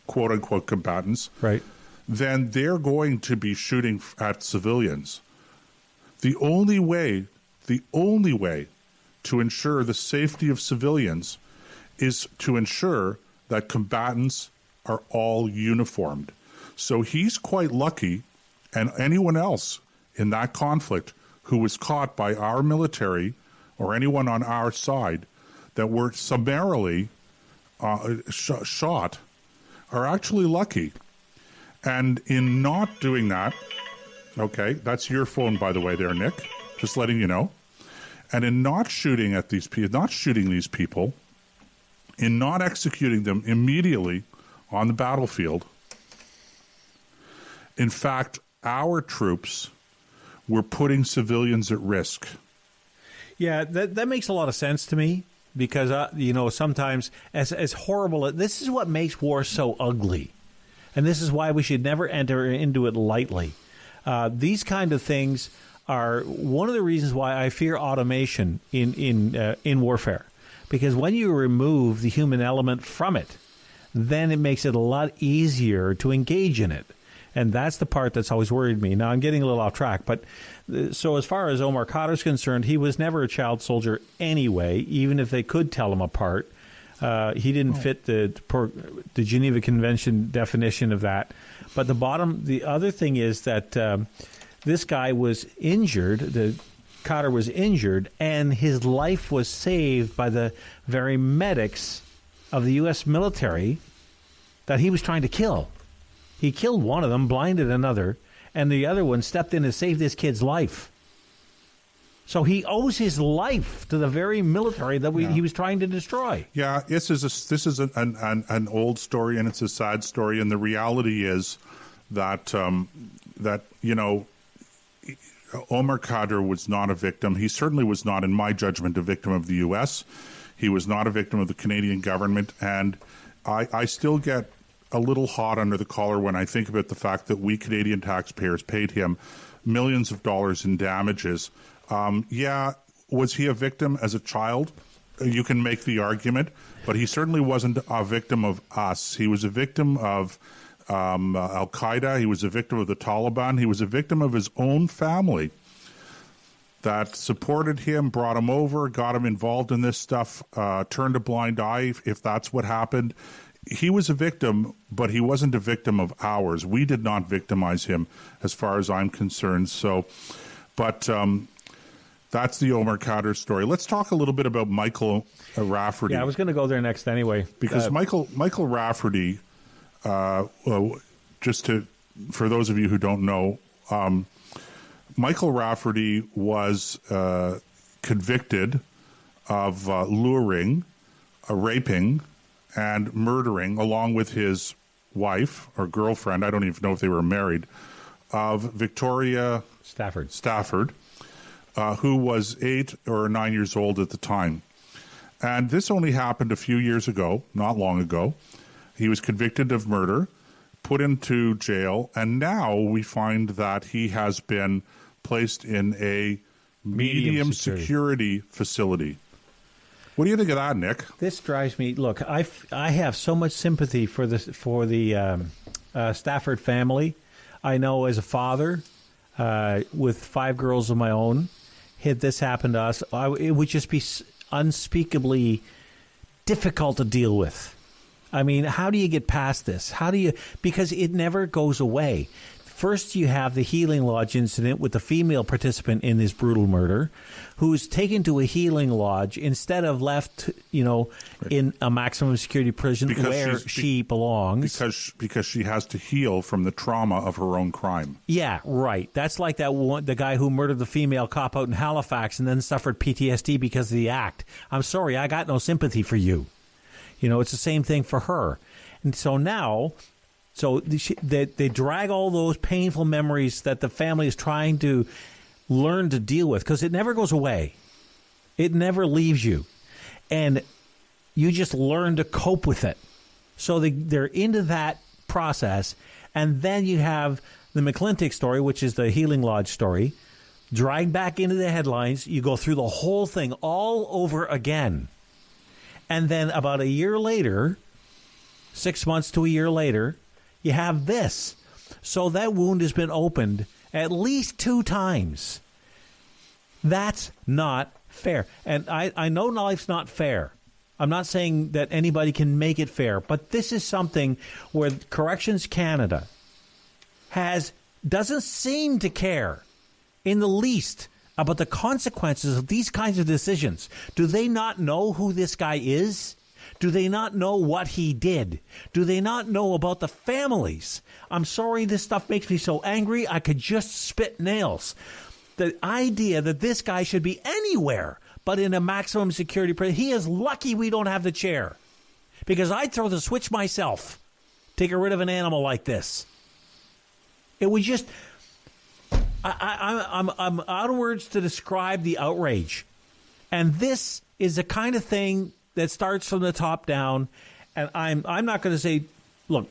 quote unquote combatants, Right. then they're going to be shooting at civilians. The only way to ensure the safety of civilians is to ensure that combatants are all uniformed. So he's quite lucky, and anyone else in that conflict who was caught by our military or anyone on our side that were summarily shot are actually lucky. And in not doing that, okay, that's your phone, by the way, there, Nick, just letting you know. And in not shooting at these people, not shooting these people, in not executing them immediately on the battlefield, in fact, our troops were putting civilians at risk. Yeah, that makes a lot of sense to me because, sometimes as horrible, this is what makes war so ugly. And this is why we should never enter into it lightly. These kind of things are one of the reasons why I fear automation in warfare. Because when you remove the human element from it, then it makes it a lot easier to engage in it. And that's the part that's always worried me. Now, I'm getting a little off track, but so as far as Omar Khadr is concerned, he was never a child soldier anyway, even if they could tell him apart. He didn't fit the Geneva Convention definition of that. But the other thing is that this guy was injured, Khadr was injured, and his life was saved by the very medics of the U.S. military that he was trying to kill. He killed one of them, blinded another, and the other one stepped in and saved this kid's life. So he owes his life to the very military that he was trying to destroy. Yeah, this is an old story, and it's a sad story. And the reality is that Omar Khadr was not a victim. He certainly was not, in my judgment, a victim of the U.S. He was not a victim of the Canadian government, and I still get a little hot under the collar when I think about the fact that we Canadian taxpayers paid him millions of dollars in damages. Was he a victim as a child? You can make the argument, but he certainly wasn't a victim of us. He was a victim of Al-Qaeda. He was a victim of the Taliban. He was a victim of his own family that supported him, brought him over, got him involved in this stuff, turned a blind eye if that's what happened. He was a victim, but he wasn't a victim of ours. We did not victimize him as far as I'm concerned. So, but that's the Omar Khadr story. Let's talk a little bit about Michael Rafferty. Yeah, I was going to go there next anyway. Because Michael Rafferty, for those of you who don't know, Michael Rafferty was convicted of luring, raping, and murdering, along with his wife or girlfriend, I don't even know if they were married, of Victoria Stafford, who was 8 or 9 years old at the time. And this only happened a few years ago, not long ago. He was convicted of murder, put into jail, and now we find that he has been placed in a medium security facility. What do you think of that, Nick? This drives me. Look, I have so much sympathy for the Stafford family. I know as a father with 5 girls of my own, had this happened to us, it would just be unspeakably difficult to deal with. I mean, how do you get past this? Because it never goes away. First, you have the Healing Lodge incident with the female participant in this brutal murder, who's taken to a healing lodge instead of left, in a maximum security prison where she belongs. Because she has to heal from the trauma of her own crime. Yeah, right. That's like the guy who murdered the female cop out in Halifax and then suffered PTSD because of the act. I'm sorry, I got no sympathy for you. It's the same thing for her. And so now... So they drag all those painful memories that the family is trying to learn to deal with, because it never goes away. It never leaves you. And you just learn to cope with it. So they're into that process. And then you have the McClintock story, which is the Healing Lodge story, dragged back into the headlines. You go through the whole thing all over again. And then about a year later, 6 months to a year later, you have this. So that wound has been opened at least 2 times. That's not fair. And I know life's not fair. I'm not saying that anybody can make it fair, but this is something where Corrections Canada doesn't seem to care in the least about the consequences of these kinds of decisions. Do they not know who this guy is? Do they not know what he did? Do they not know about the families? I'm sorry, this stuff makes me so angry, I could just spit nails. The idea that this guy should be anywhere but in a maximum security prison. He is lucky we don't have the chair, because I'd throw the switch myself to get rid of an animal like this. It was just, I'm out of words to describe the outrage. And this is the kind of thing that starts from the top down. And I'm not going to say, look,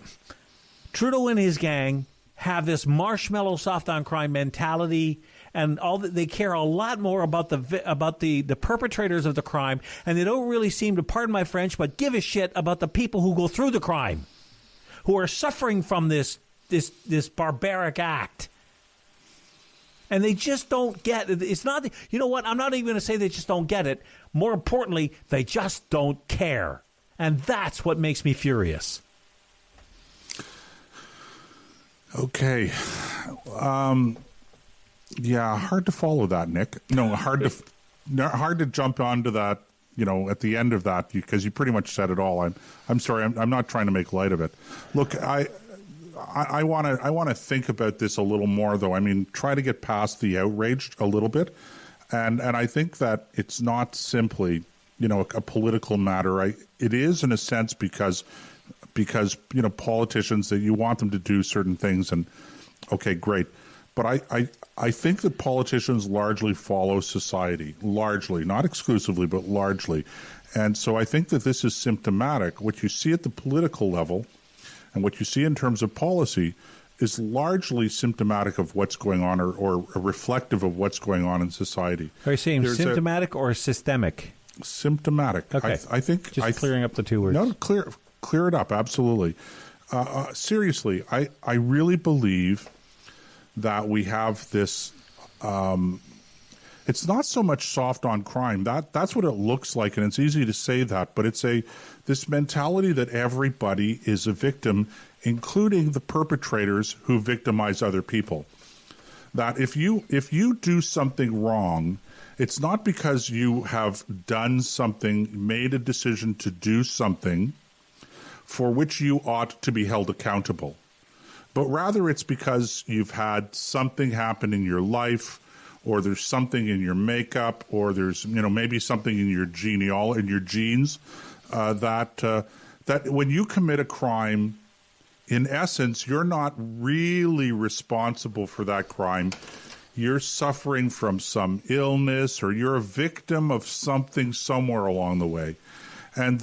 Trudeau and his gang have this marshmallow soft on crime mentality, and all that. They care a lot more about the perpetrators of the crime, and they don't really seem to, pardon my French, but give a shit about the people who go through the crime, who are suffering from this barbaric act. And they just don't get it. It's not, you know what? I'm not even going to say they just don't get it. More importantly, they just don't care. And that's what makes me furious. Okay. Yeah, hard to follow that, Nick. No, hard to jump onto that, at the end of that, because you pretty much said it all. I'm sorry, I'm not trying to make light of it. Look, I want to think about this a little more, though. I mean, try to get past the outrage a little bit, and I think that it's not simply a political matter. It is in a sense because politicians, that you want them to do certain things, and okay, great. But I think that politicians largely follow society, largely, not exclusively, but largely. And so I think that this is symptomatic. What you see at the political level and what you see in terms of policy is largely symptomatic of what's going on, or reflective of what's going on in society. Are you saying symptomatic or systemic? Symptomatic. Okay. I think just clearing up the two words. No, clear it up, absolutely. Seriously, I really believe that we have this, it's not so much soft on crime. That's what it looks like, and it's easy to say that, but it's this mentality that everybody is a victim, including the perpetrators who victimize other people. That if you do something wrong, it's not because you have done something, made a decision to do something for which you ought to be held accountable, but rather it's because you've had something happen in your life, or there's something in your makeup, or there's maybe something in your genes, that when you commit a crime, in essence, you're not really responsible for that crime. You're suffering from some illness, or you're a victim of something somewhere along the way, and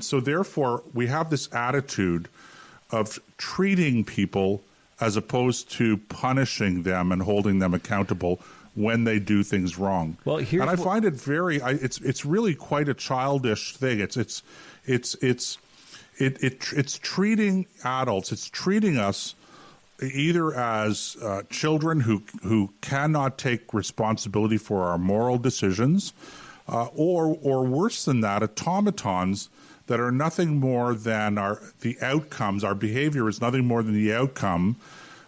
so therefore we have this attitude of treating people as opposed to punishing them and holding them accountable when they do things wrong. Well, and I find it it's really quite a childish thing. It's treating adults, it's treating us either as children who cannot take responsibility for our moral decisions, or worse than that, automatons that are nothing more than the outcomes. Our behavior is nothing more than the outcome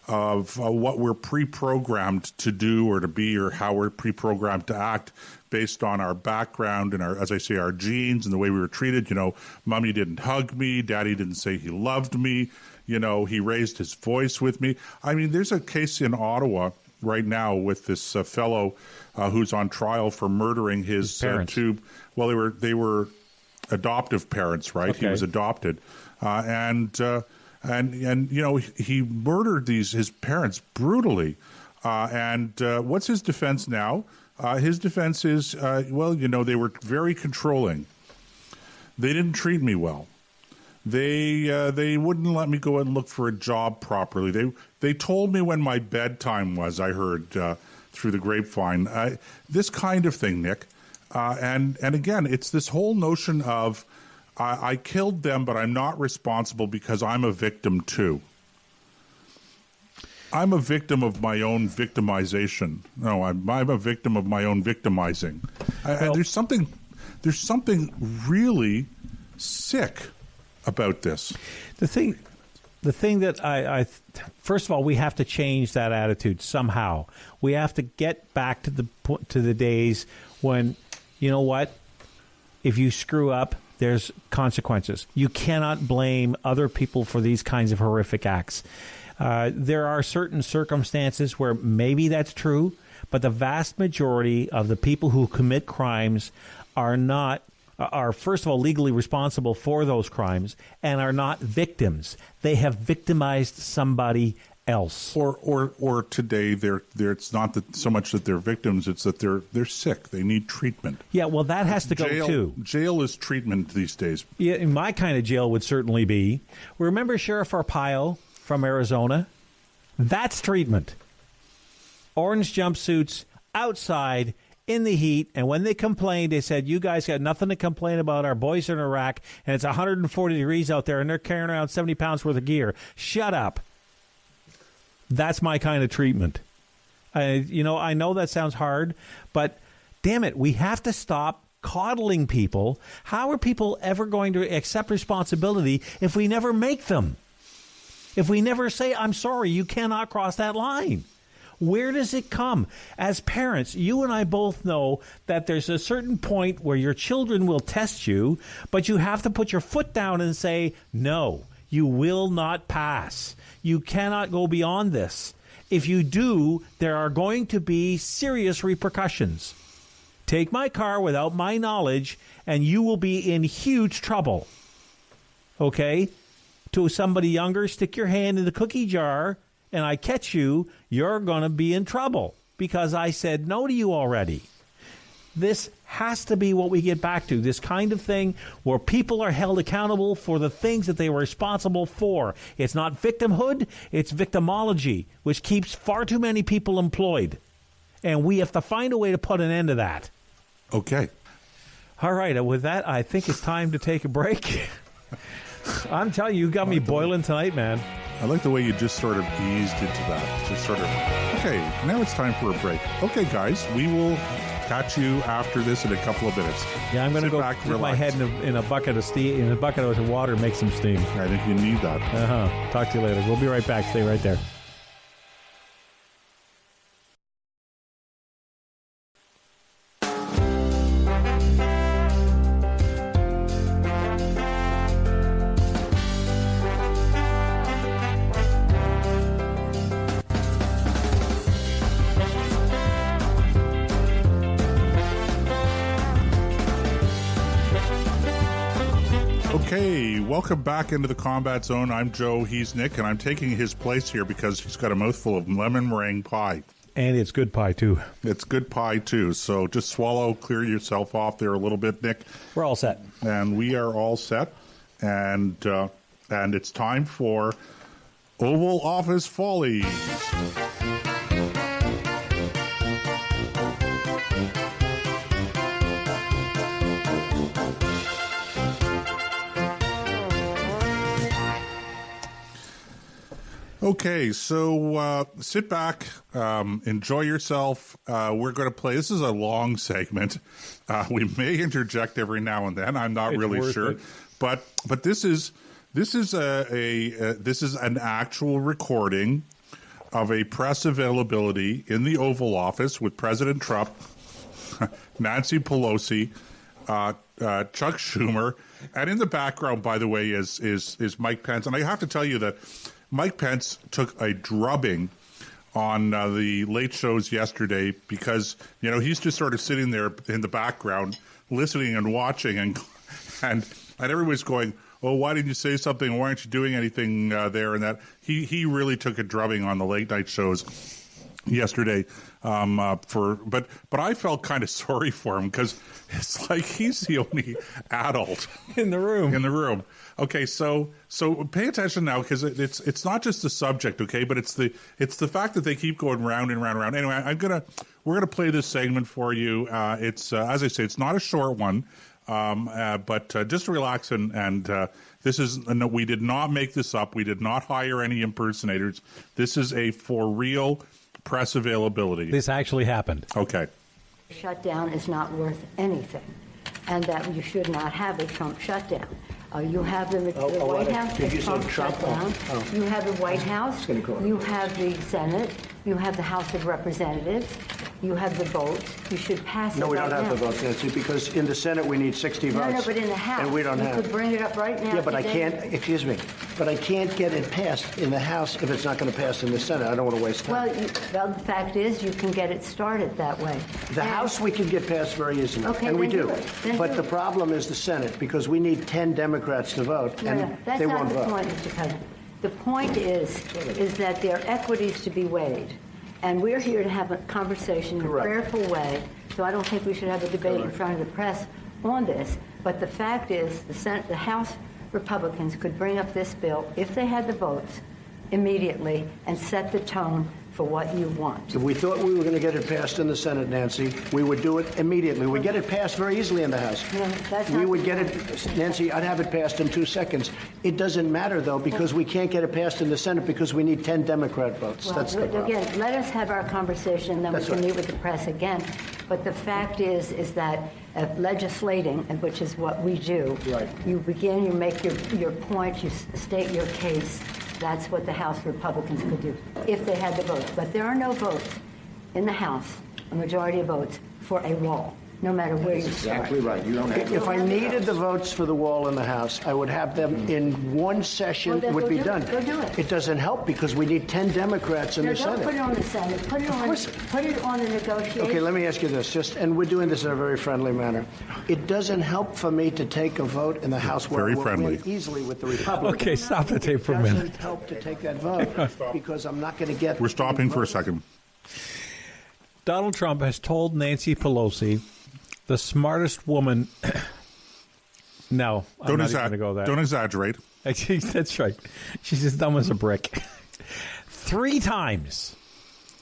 of what we're pre-programmed to do or to be, or how we're pre-programmed to act based on our background and our genes and the way we were treated. Mommy didn't hug me, daddy didn't say he loved me, he raised his voice with me. I mean, there's a case in Ottawa right now with this fellow who's on trial for murdering his two. Well, they were adoptive parents, right? Okay. He was adopted, and he murdered his parents brutally. And what's his defense now? His defense is, they were very controlling. They didn't treat me well. They wouldn't let me go and look for a job properly. They told me when my bedtime was. I heard through the grapevine. This kind of thing, Nick. And again, it's this whole notion of I killed them, but I'm not responsible because I'm a victim too. I'm a victim of my own victimization. No, I'm a victim of my own victimizing. There's something really sick about this. The thing that I first of all, we have to change that attitude somehow. We have to get back to the days when, you know what, if you screw up, there's consequences. You cannot blame other people for these kinds of horrific acts. There are certain circumstances where maybe that's true, but the vast majority of the people who commit crimes are first of all legally responsible for those crimes and are not victims. They have victimized somebody else. Or today it's not that so much that they're victims, it's that they're sick. They need treatment. Yeah, well, that has to go too. Jail is treatment these days. Yeah, in my kind of jail would certainly be. Remember Sheriff Arpaio from Arizona? That's treatment. Orange jumpsuits outside in the heat, and when they complained, they said, you guys got nothing to complain about. Our boys are in Iraq, and it's 140 degrees out there, and they're carrying around 70 pounds worth of gear. Shut up. That's my kind of treatment. I know that sounds hard, but damn it, we have to stop coddling people. How are people ever going to accept responsibility if we never make them? If we never say, I'm sorry, you cannot cross that line? Where does it come? As parents, you and I both know that there's a certain point where your children will test you, but you have to put your foot down and say, no, you will not pass. You cannot go beyond this. If you do, there are going to be serious repercussions. Take my car without my knowledge, and you will be in huge trouble. Okay? To somebody younger, stick your hand in the cookie jar, and I catch you, you're going to be in trouble because I said no to you already. This has to be what we get back to, this kind of thing where people are held accountable for the things that they were responsible for. It's not victimhood, it's victimology, which keeps far too many people employed. And we have to find a way to put an end to that. Okay. All right, with that, I think it's time to take a break. I'm telling you, you got me boiling tonight, man. I like the way you just sort of eased into that. Just sort of, okay, now it's time for a break. Okay, guys, we will catch you after this in a couple of minutes. Yeah, I'm going to go back, put my head in a bucket of steam, in a bucket of water, and make some steam. I think you need that. Talk to you later. We'll be right back. Stay right there. Okay, welcome back into the Combat Zone. I'm Joe, he's Nick, and I'm taking his place here because he's got a mouthful of lemon meringue pie. And it's good pie, too. It's good pie, too. So just swallow, clear yourself off there a little bit, Nick. We're all set. And we are all set. And it's time for Oval Office Follies. Okay, so sit back, enjoy yourself. We're going to play. This is a long segment. We may interject every now and then. I'm not really sure, but this is an actual recording of a press availability in the Oval Office with President Trump, Nancy Pelosi, Chuck Schumer, and in the background, by the way, is Mike Pence. And I have to tell you that Mike Pence took a drubbing on the late shows yesterday because, you know, he's just sort of sitting there in the background listening and watching and everybody's going, oh, why didn't you say something? Why aren't you doing anything there and that? He really took a drubbing on the late night shows yesterday but I felt kind of sorry for him because it's like he's the only adult in the room. Okay, so pay attention now because it's not just the subject, okay, but it's the fact that they keep going round and round and round. Anyway, we're gonna play this segment for you. It's as I say, it's not a short one. But just relax and this is no, we did not make this up. We did not hire any impersonators. This is a for real press availability. This actually happened. Okay. Shutdown is not worth anything, and that you should not have a Trump shutdown. You have the White House, the Trump shutdown. You have the White House. You have the Senate. You have the House of Representatives. You have the votes. You should pass it right now. No, we don't have the votes, Nancy, because in the Senate we need 60 votes. No, but in the House. And we don't have. You could bring it up right now. Yeah, but I today. can't, excuse me, but I can't get it passed in the House if it's not going to pass in the Senate. I don't want to waste time. Well, the fact is you can get it started that way. The House we can get passed very easily, Okay, and we then do. do it. Then But do the it. problem is the Senate, because we need 10 Democrats to vote, No, and that's they not won't the vote. point, Mr. President. The point is that there are equities to be weighed. And we're here to have a conversation in a Correct. prayerful way, so I don't think we should have a debate in front of the press on this. But the fact is, the House Republicans could bring up this bill, if they had the votes, immediately and set the tone for what you want. If we thought we were going to get it passed in the Senate, Nancy, we would do it immediately. We'd get it passed very easily in the House. No, that's We not would the get it, Nancy, I'd have it passed in 2 seconds. It doesn't matter, though, because we can't get it passed in the Senate because we need 10 Democrat votes. Well, That's the problem. again, let us have our conversation, then That's we can right. meet with the press again. But the fact is that legislating, and which is what we do, Right. you begin, you make your point, you state your case. That's what the House Republicans could do if they had the votes. But there are no votes in the House, a majority of votes, for a wall, no matter where you start. Exactly right. You don't have If I needed the votes for the wall in the House, I would have them in one session. Well, then It would go be do it. done. Go do it. It doesn't help because we need 10 Democrats in No, the don't Senate. put it on the Senate. Put it course. on the negotiation. Okay, let me ask you this, and we're doing this in a very friendly manner. It doesn't help for me to take a vote in the House where Very I will friendly. win easily with the Republicans. Okay, stop the tape for a It minute. doesn't help to take that vote because I'm not going to get. We're stopping for a second. Donald Trump has told Nancy Pelosi, the smartest woman. No, I'm not even going to go there. Don't exaggerate. That's right. She's as dumb as a brick. 3 times.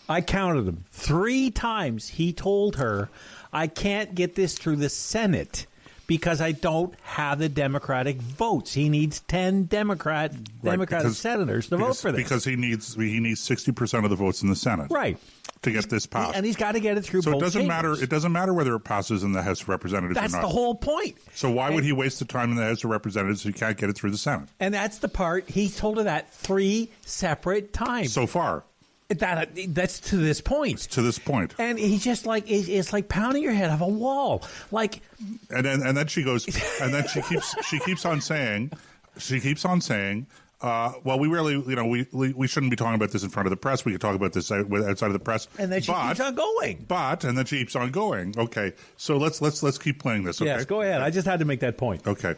I counted them. 3 times he told her, I can't get this through the Senate because I don't have the Democratic votes. He needs 10 Democratic senators to vote for this. Because he needs 60% of the votes in the Senate. Right. To get this passed. And he's got to get it through So both it doesn't chambers. matter. It doesn't matter whether it passes in the House of Representatives That's or not. the whole point. So why would he waste the time in the House of Representatives if he can't get it through the Senate? And that's the part. He told her that 3 separate times. So far. That's to this point. To this point. And he's just like, it's like pounding your head off a wall. Like, And then she goes, and then she keeps on saying, well, we really, we shouldn't be talking about this in front of the press. We could talk about this outside of the press. and then she keeps on going. And then she keeps on going. Okay, so let's keep playing this. Okay? Yes, go ahead. I just had to make that point. Okay.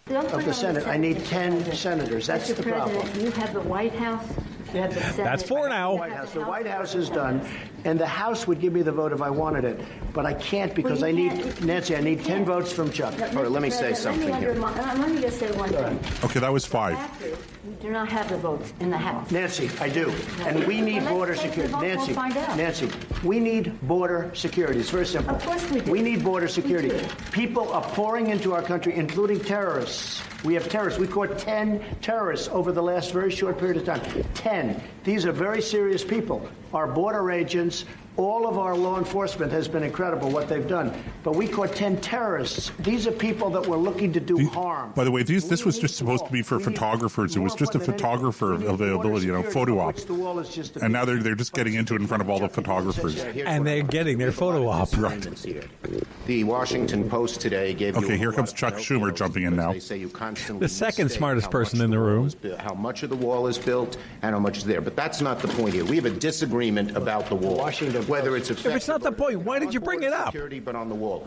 Don't put Of it the on Senate, I need 10 senators. That's Mr. the problem. President, you have the White House, you have the Senate. That's 4 now. The White House is done, and the House would give me the vote if I wanted it, but I can't because Well, I you need, can't. Nancy, I need You 10 can't. votes from Chuck. All right, let me say something here. Let me just say one thing. Okay, that was 5. After, you do not have the votes in the House. Nancy, I do. And we need Well, border let's take the security. vote, we'll find out. Nancy, we need border security. It's very simple. Of course we do. We need border security. do. People are pouring into our country, including terrorists. We have terrorists. We caught 10 terrorists over the last very short period of time. 10. These are very serious people. Our border agents, all of our law enforcement has been incredible what they've done. But we caught 10 terrorists. These are people that were looking to do harm. By the way, this was just supposed to be for photographers. It was just a photographer availability, photo op. And now they're just getting into it in front of all the photographers. And they're getting their photo op. Right. The Washington Post today gave you Okay, a here whole comes lot of Chuck help Schumer notes jumping in because now. They say you constantly The second mistake smartest how person much in the wall room. is built, how much of the wall is built and how much is there. But that's not the point here. We have a disagreement about the wall. Washington Whether it's If it's not the point, why did you bring it up? Security, but on the wall.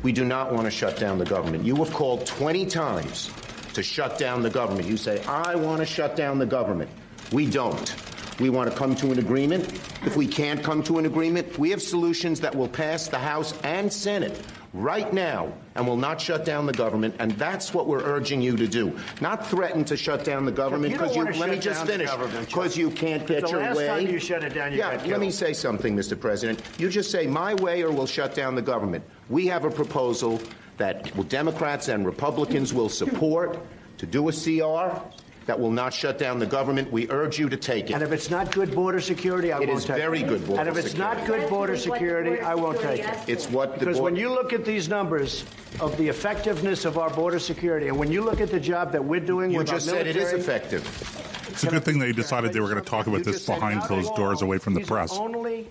We do not want to shut down the government. You have called 20 times to shut down the government. You say, I want to shut down the government. We don't. We want to come to an agreement. If we can't come to an agreement, we have solutions that will pass the House and Senate right now and will not shut down the government, and that's what we're urging you to do. Not threaten to shut down the government because let me just finish, because you can't get your way. The last time you shut it down, you got killed. Let me say something, Mr. President. You just say my way or we'll shut down the government. We have a proposal that Democrats and Republicans will support to do a CR that will not shut down the government. We urge you to take it. And if it's not good border security, I won't take it. It is very good border security. And if it's not good border security, I won't take it. It's what because when you look at these numbers of the effectiveness of our border security, and when you look at the job that we're doing with our military... You just said it is effective. It's a good thing they decided they were going to talk about this behind closed doors away from the press. Only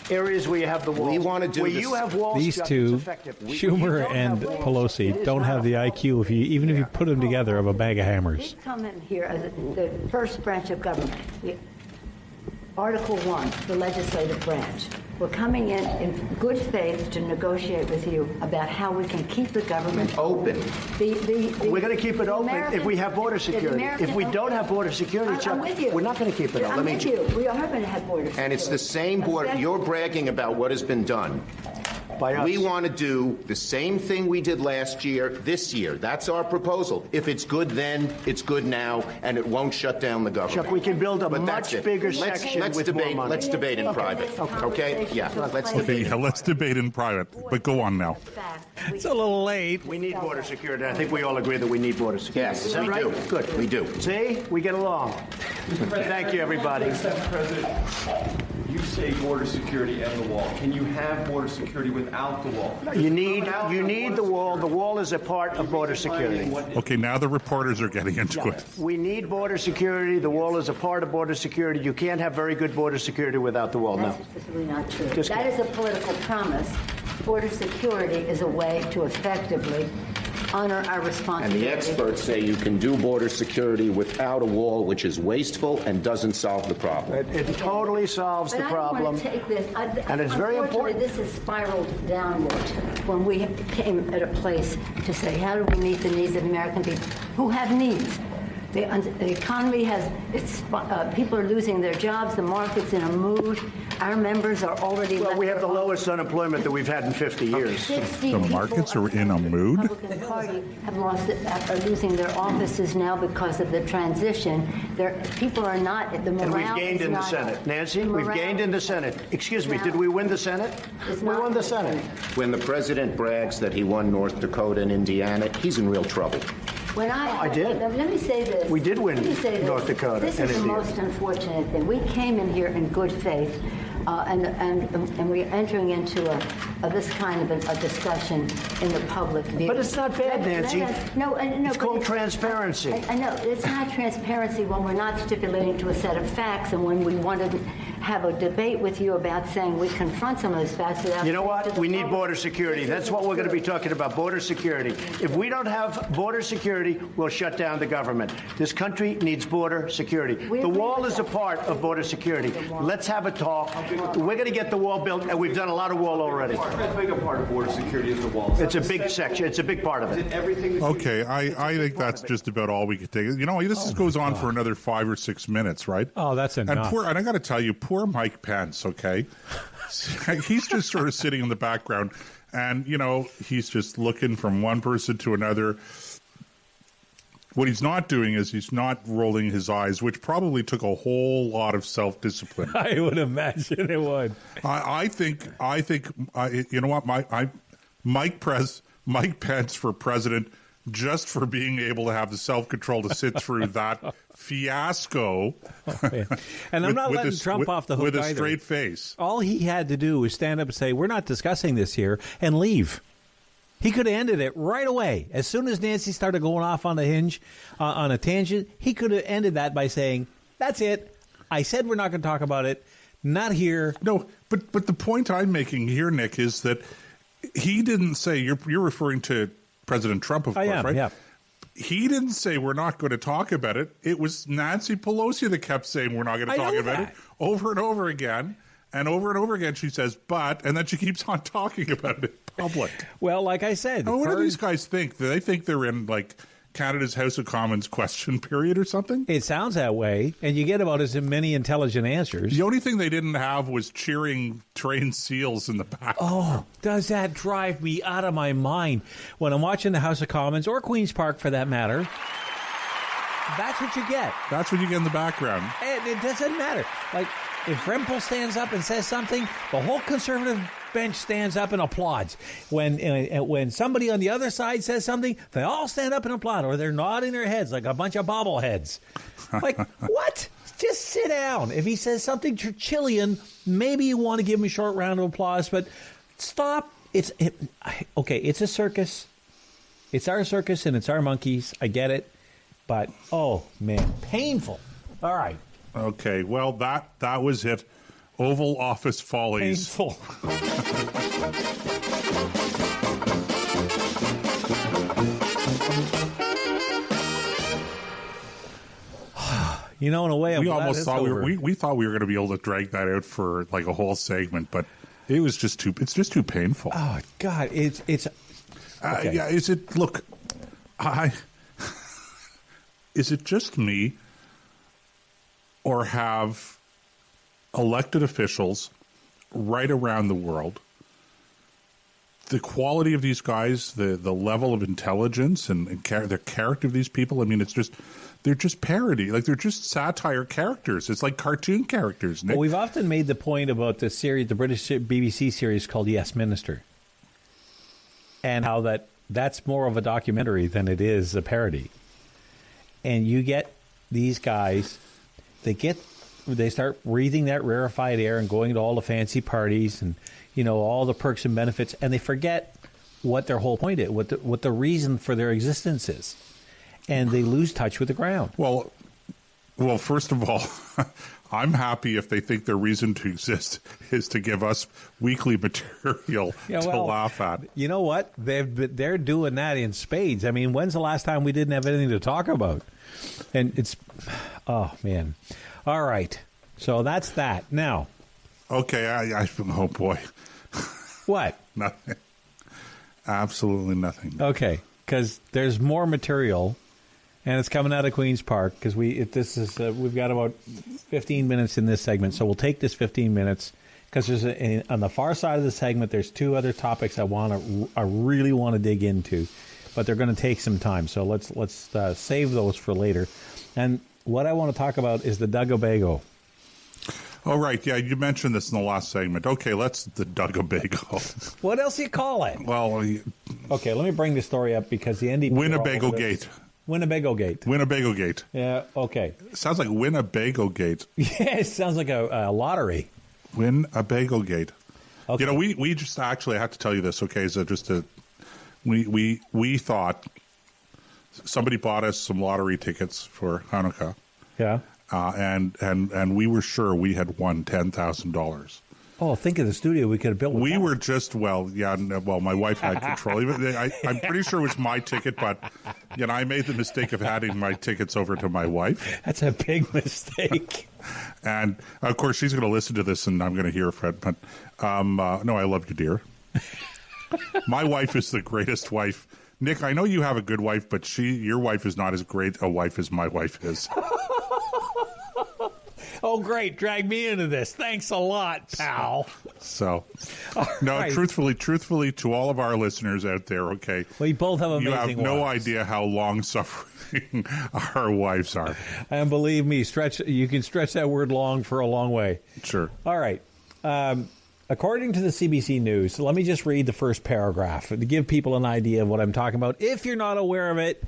areas where you have the walls. We want to do where this. You have walls. These two, Schumer and Pelosi, don't have the IQ, even if you put them together, of a bag of hammers. We come in here as the first branch of government. Article 1, the legislative branch. We're coming in good faith to negotiate with you about how we can keep the government open. We're going to keep it open if we have border security. If we don't have border security, Chuck, we're not going to keep it open. I'm with you. We are going to have border security. And it's the same border. You're bragging about what has been done. By us. We want to do the same thing we did last year, this year. That's our proposal. If it's good then, it's good now, and it won't shut down the government. Chuck, we can build a much bigger section with more money. Let's debate in private. Okay? Yeah. Let's debate. Yeah, let's debate in private. But go on now. It's a little late. We need border security. I think we all agree that we need border security. Yes, Is that we right? do. Good. We do. See? We get along. Thank you, everybody. Mr. President, you say border security and the wall. Can you have border security without the wall? You need the wall. The wall is a part of border security. Okay, now the reporters are getting into it. We need border security. The wall is a part of border security. You can't have very good border security without the wall. That's simply not true. Just that is a political promise. Border security is a way to effectively honor our And responsibility. the experts say you can do border security without a wall, which is wasteful and doesn't solve the problem. It totally solves the problem. I don't want to take this. And it's very important. This has spiraled downward when we came at a place to say, how do we meet the needs of American people who have needs? The economy has, people are losing their jobs. The market's in a mood. Our members are already. Well, we have the lowest unemployment that we've had in 50 years. The markets are in a mood? The Republican Party are losing their offices now because of the transition. People are not. The morale And we've gained in the Senate. Nancy, we've gained in the Senate. Excuse me, did we win the Senate? We won the Senate. When the president brags that he won North Dakota and Indiana, he's in real trouble. I did. Let me say this. We did win North Dakota. This is the most unfortunate thing. We came in here in good faith, and we're entering into this kind of a discussion in the public view. But it's not bad, Nancy. No, it's called transparency. I know it's not transparency when we're not stipulating to a set of facts, and when we want to have a debate with you about saying we confront some of those facts. You know what? We need border security. That's what we're going to be talking about, border security. If we don't have border security, we'll shut down the government. This country needs border security. The wall is a part of border security. Let's have a talk. We're going to get the wall built, and we've done a lot of wall already. How big a part of border security is the wall? It's a big section. It's a big part of it. Okay, I think that's just about all we could take. You know, this goes on for another 5 or 6 minutes, right? Oh, that's enough. And I got to tell you, poor Mike Pence, okay? He's just sort of sitting in the background, and, you know, he's just looking from one person to another. What he's not doing is he's not rolling his eyes, which probably took a whole lot of self-discipline. I would imagine it would. I think, you know what, Mike Pence for president, just for being able to have the self-control to sit through that fiasco. And I'm not letting Trump off the hook with a either. straight face. All he had to do was stand up and say, we're not discussing this here, and leave. He could have ended it right away. As soon as Nancy started going off on the hinge, on a tangent, he could have ended that by saying, that's it. I said we're not going to talk about it. Not here. No, but the point I'm making here, Nick, is that he didn't say, you're referring to President Trump, of course, right? Yeah. He didn't say we're not going to talk about it. It was Nancy Pelosi that kept saying we're not going to talk about it over and over again. And over again she says, but, and then she keeps on talking about it in public. Well, like I said. What do these guys think? Do they think they're in, like, Canada's House of Commons question period or something? It sounds that way, and you get about as many intelligent answers. The only thing they didn't have was cheering trained seals in the back. Oh, does that drive me out of my mind when I'm watching the House of Commons or Queen's Park for that matter? That's what you get. That's what you get in the background. And it doesn't matter. Like, if Rempel stands up and says something, the whole Conservative bench stands up and applauds. When somebody on the other side says something, they all stand up and applaud, or they're nodding their heads like a bunch of bobbleheads. Like, what? Just sit down. If he says something Churchillian, maybe you want to give him a short round of applause, but stop. Okay, it's a circus. It's our circus and it's our monkeys. I get it. But, oh, man, painful. All right. Okay, well, that was it. Oval Office Follies. Painful. You know, in a way, we almost thought we thought we were going to be able to drag that out for like a whole segment, but it was just too. It's just too painful. Oh God, it's. Okay. Yeah, is it? Look, is it just me, or have elected officials right around the world, the quality of these guys, the level of intelligence and the character of these people, I mean, they're just parody. Like, they're just satire characters. It's like cartoon characters, Nick. Well, we've often made the point about the series, the British BBC series called Yes, Minister, and how that's more of a documentary than it is a parody. And you get these guys, they start breathing that rarefied air and going to all the fancy parties and, you know, all the perks and benefits, and they forget what their whole point is, what the reason for their existence is. And they lose touch with the ground. Well, first of all, I'm happy if they think their reason to exist is to give us weekly material to laugh at. You know what? They're doing that in spades. I mean, when's the last time we didn't have anything to talk about? And it's, oh, man. All right. So that's that. Now. Okay. Oh, boy. What? Nothing. Absolutely nothing. Okay. Because there's more material. And it's coming out of Queen's Park because we've got about 15 minutes in this segment, so we'll take this 15 minutes because there's on the far side of the segment there's two other topics I really want to dig into, but they're going to take some time. So let's save those for later. And what I want to talk about is the Duggabago. Oh, right. Yeah, you mentioned this in the last segment. Okay, let's the Duggabago. What else do you call it? Well, okay, let me bring the story up because the NDP Winnebago Gate. Winnebago Gate. Winnebago Gate. Yeah, okay. It sounds like Winnebago Gate. Yeah, it sounds like a lottery. Winnebago Gate. Okay. You know, we just actually, I have to tell you this, okay, so we thought somebody bought us some lottery tickets for Hanukkah. Yeah. And we were sure we had won $10,000. Oh, think of the studio we could have built. We were just, my wife had control. I'm pretty sure it was my ticket, but, you know, I made the mistake of handing my tickets over to my wife. That's a big mistake. And, of course, she's going to listen to this, and I'm going to hear Fred. But, no, I love you, dear. My wife is the greatest wife. Nick, I know you have a good wife, but your wife is not as great a wife as my wife is. Oh, great. Drag me into this. Thanks a lot, pal. So, no, right. truthfully, to all of our listeners out there, okay. We both have amazing wives. You have no idea how long-suffering our wives are. And believe me, you can stretch that word long for a long way. Sure. All right. According to the CBC News, let me just read the first paragraph to give people an idea of what I'm talking about. If you're not aware of it,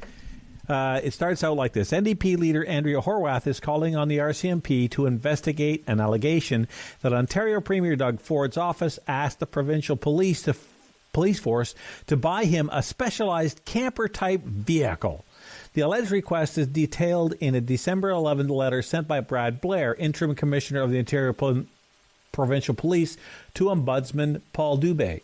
it starts out like this. NDP leader Andrea Horwath is calling on the RCMP to investigate an allegation that Ontario Premier Doug Ford's office asked the provincial police force to buy him a specialized camper-type vehicle. The alleged request is detailed in a December 11th letter sent by Brad Blair, interim commissioner of the Ontario Provincial Police, to Ombudsman Paul Dubé.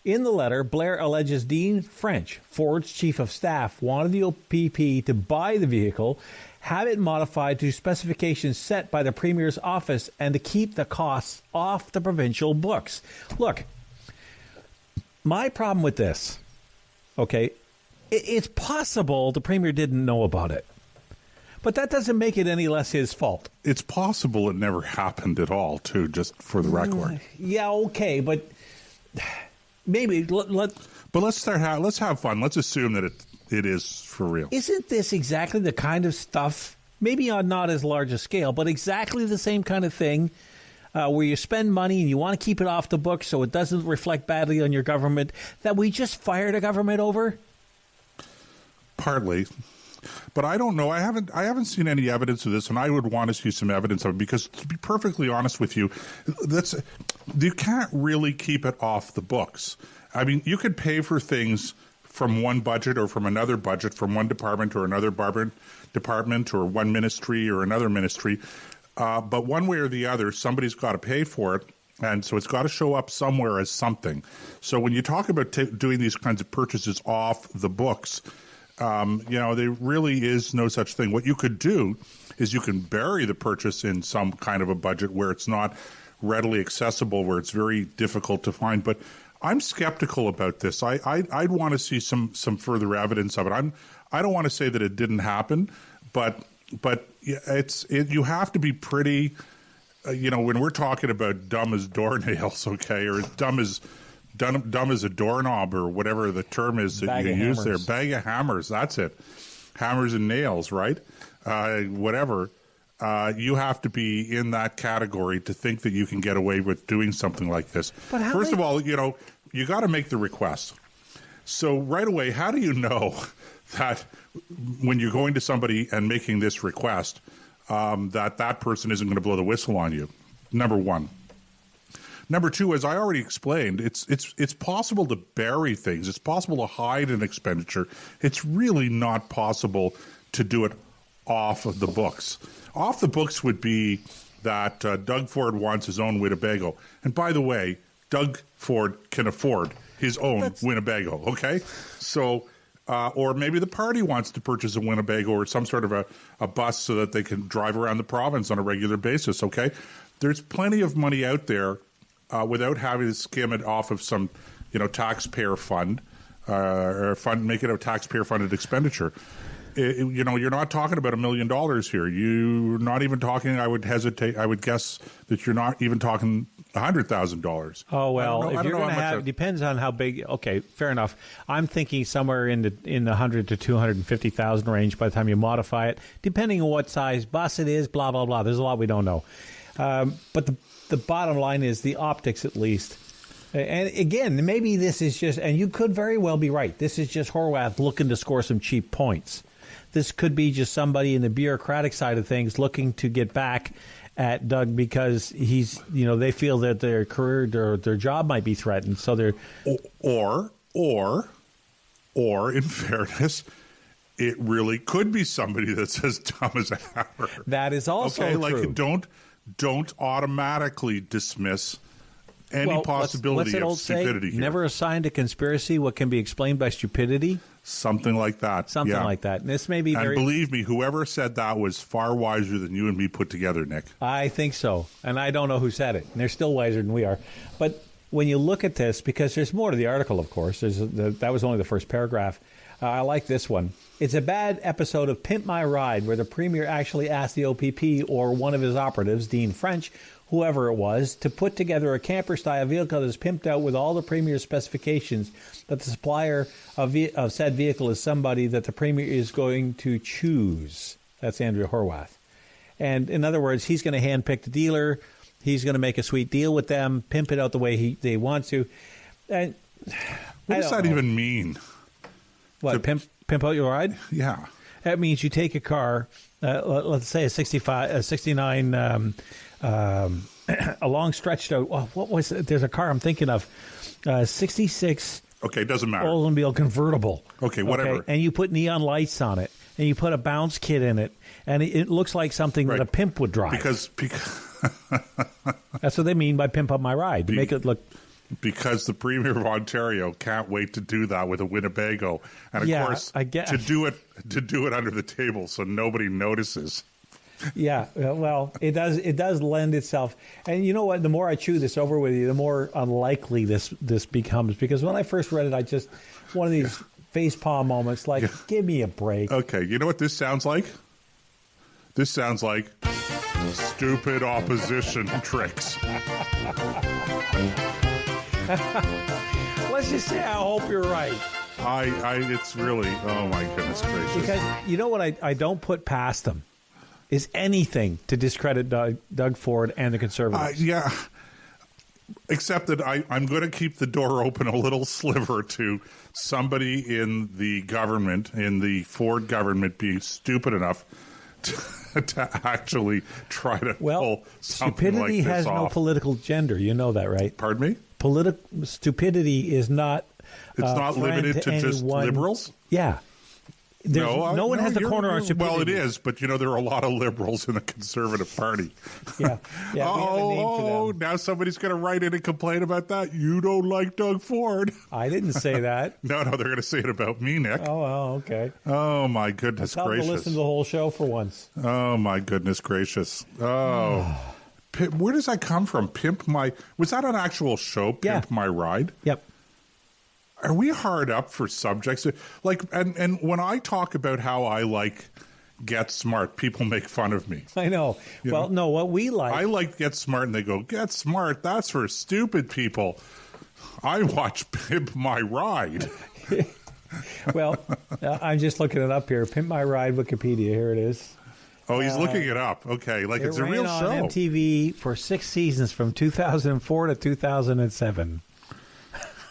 In the letter, Blair alleges Dean French, Ford's chief of staff, wanted the OPP to buy the vehicle, have it modified to specifications set by the Premier's office, and to keep the costs off the provincial books. Look, my problem with this, okay, It's possible the Premier didn't know about it. But that doesn't make it any less his fault. It's possible it never happened at all, too, just for the record. Yeah, okay, but maybe But let's have fun. Let's assume that it is for real. Isn't this exactly the kind of stuff, maybe on not as large a scale, but exactly the same kind of thing where you spend money and you want to keep it off the books so it doesn't reflect badly on your government, that we just fired a government over? Partly. But I don't know. I haven't seen any evidence of this, and I would want to see some evidence of it because, to be perfectly honest with you, you can't really keep it off the books. I mean, you could pay for things from one budget or from another budget, from one department or another department or one ministry or another ministry, but one way or the other, somebody's got to pay for it. And so it's got to show up somewhere as something. So when you talk about doing these kinds of purchases off the books, there really is no such thing. What you could do is you can bury the purchase in some kind of a budget where it's not readily accessible, where it's very difficult to find. But I'm skeptical about this. I'd want to see some further evidence of it. I don't want to say that it didn't happen, but you have to be pretty, when we're talking about dumb as doornails, okay, or dumb as a doorknob or whatever the term is that you use there. Bag of hammers, that's it. Hammers and nails, right? Whatever. You have to be in that category to think that you can get away with doing something like this. First of all, you got to make the request. So right away, how do you know that when you're going to somebody and making this request, that person isn't going to blow the whistle on you? Number one. Number two, as I already explained, it's possible to bury things. It's possible to hide an expenditure. It's really not possible to do it off of the books. Off the books would be that Doug Ford wants his own Winnebago. And by the way, Doug Ford can afford his own Winnebago, okay? So, or maybe the party wants to purchase a Winnebago or some sort of a bus so that they can drive around the province on a regular basis, okay? There's plenty of money out there without having to skim it off of some, taxpayer fund or make it a taxpayer-funded expenditure. You're not talking about $1 million here. You're not even talking. I would guess that you're not even talking $100,000. Oh well, if you're going to have, depends on how big. Okay, fair enough. I'm thinking somewhere in the 100 to 250,000 range by the time you modify it, depending on what size bus it is. Blah blah blah. There's a lot we don't know. But the bottom line is the optics, at least. And again, maybe this is just, and you could very well be right. This is just Horwath looking to score some cheap points. This could be just somebody in the bureaucratic side of things looking to get back at Doug because he's, they feel that their career, their job might be threatened. So they're, or in fairness, it really could be somebody that's as dumb as a hammer. That is also okay. True. Like don't automatically dismiss any possibility of stupidity here. Never assigned a conspiracy what can be explained by stupidity. Something like that. Something like that. And this may be and believe me, whoever said that was far wiser than you and me put together, Nick. I think so. And I don't know who said it. And they're still wiser than we are. But when you look at this, because there's more to the article, of course. That was only the first paragraph. I like this one. It's a bad episode of Pimp My Ride, where the Premier actually asked the OPP or one of his operatives, Dean French, whoever it was, to put together a camper-style vehicle that is pimped out with all the Premier's specifications, that the supplier of said vehicle is somebody that the Premier is going to choose. That's Andrea Horwath. And in other words, he's going to handpick the dealer. He's going to make a sweet deal with them, pimp it out the way they want to. And what does that even mean? What, pimp out your ride? Yeah. That means you take a car, let's say a 69, a long stretched out. What was it? There's a car I'm thinking of, 66. Okay, doesn't matter. Oldsmobile convertible. Okay, whatever. Okay? And you put neon lights on it, and you put a bounce kit in it, and it looks like something that a pimp would drive. Because that's what they mean by pimp up my ride. Make it look. Because the Premier of Ontario can't wait to do that with a Winnebago, and of course, to do it under the table so nobody notices. Yeah, well, it does lend itself. And you know what? The more I chew this over with you, the more unlikely this becomes. Because when I first read it, one of these facepalm moments. Like, give me a break. Okay, you know what this sounds like? This sounds like stupid opposition tricks. Let's just say I hope you're right. It's really, oh my goodness gracious. Because you know what I don't put past them is anything to discredit Doug Ford and the Conservatives. Yeah. Except that I'm going to keep the door open a little sliver to somebody in the government, in the Ford government, being stupid enough to actually try to pull something like stupidity this has no off. political gender. You know that, right? Pardon me? Stupidity is not. It's not limited to just liberals? Yeah. No one has the corner on stupidity. Well, it is, but there are a lot of liberals in the Conservative Party. Yeah. We have a name for them. Now somebody's going to write in and complain about that. You don't like Doug Ford. I didn't say that. No, they're going to say it about me, Nick. Oh, okay. Oh, my goodness Tell them gracious. to listen to the whole show for once. Oh, my goodness gracious. Oh. Where does that come from? Was that an actual show, Pimp My Ride? Yep. Are we hard up for subjects? And when I talk about how I like Get Smart, people make fun of me. I know. No, what we like. I like Get Smart, and they go, Get Smart, that's for stupid people. I watch Pimp My Ride. Well, I'm just looking it up here. Pimp My Ride, Wikipedia. Here it is. Oh, he's looking it up. Okay, it's a real show. It ran on MTV for 6 seasons from 2004 to 2007.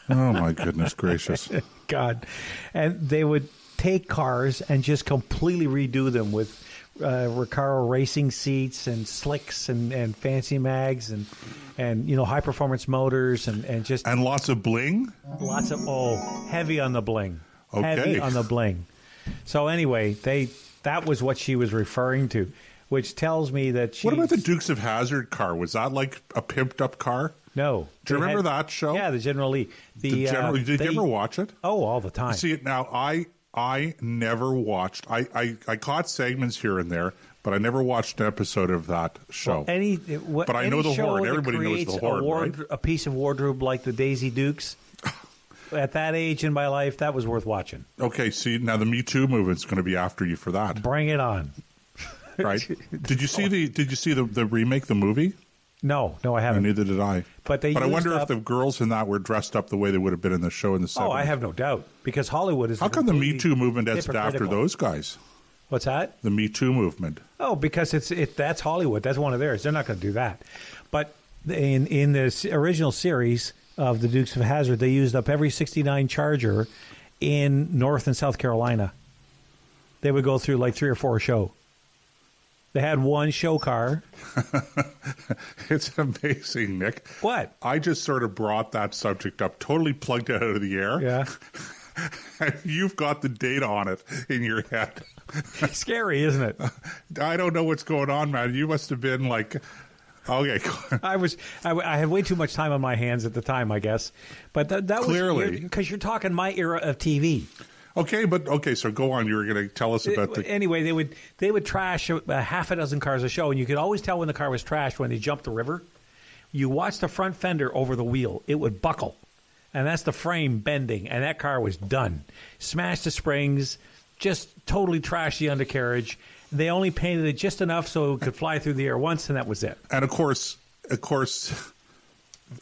Oh, my goodness gracious. God. And they would take cars and just completely redo them with Recaro racing seats and slicks and fancy mags and high-performance motors and just... And lots of bling? Lots of... heavy on the bling. Okay. Heavy on the bling. So anyway, that was what she was referring to, which tells me that she... What about the Dukes of Hazzard car? Was that like a pimped-up car? No. Do you remember that show? Yeah, the General Lee. Did you ever watch it? Oh, all the time. See, now, I never watched. I caught segments here and there, but I never watched an episode of that show. But I know the Horde. Everybody knows the Horde, right? A piece of wardrobe like the Daisy Dukes. At that age in my life, that was worth watching. Okay, see, now the Me Too movement's going to be after you for that. Bring it on. Right? Did you see the remake, the movie? No, I haven't. Neither did I. But I wonder if the girls in that were dressed up the way they would have been in the show in the 70s. Oh, I have no doubt. Because Hollywood is... How come the Me Too movement is after those guys? What's that? The Me Too movement. Oh, because that's Hollywood. That's one of theirs. They're not going to do that. But in the original series of the Dukes of Hazzard, they used up every 69 Charger in North and South Carolina. They would go through like 3 or 4 a show. They had one show car. It's amazing, Nick. What? I just sort of brought that subject up, totally plugged it out of the air. Yeah. And you've got the data on it in your head. Scary, isn't it? I don't know what's going on, man. You must have been like... Okay. I had way too much time on my hands at the time, I guess. But that was... Clearly. Because you're talking my era of TV. Okay, so go on. You were going to tell us about the... Anyway, they would trash a half a dozen cars a show, and you could always tell when the car was trashed when they jumped the river. You watch the front fender over the wheel. It would buckle, and that's the frame bending, and that car was done. Smashed the springs, just totally trashed the undercarriage. They only painted it just enough so it could fly through the air once, and that was it. And, of course...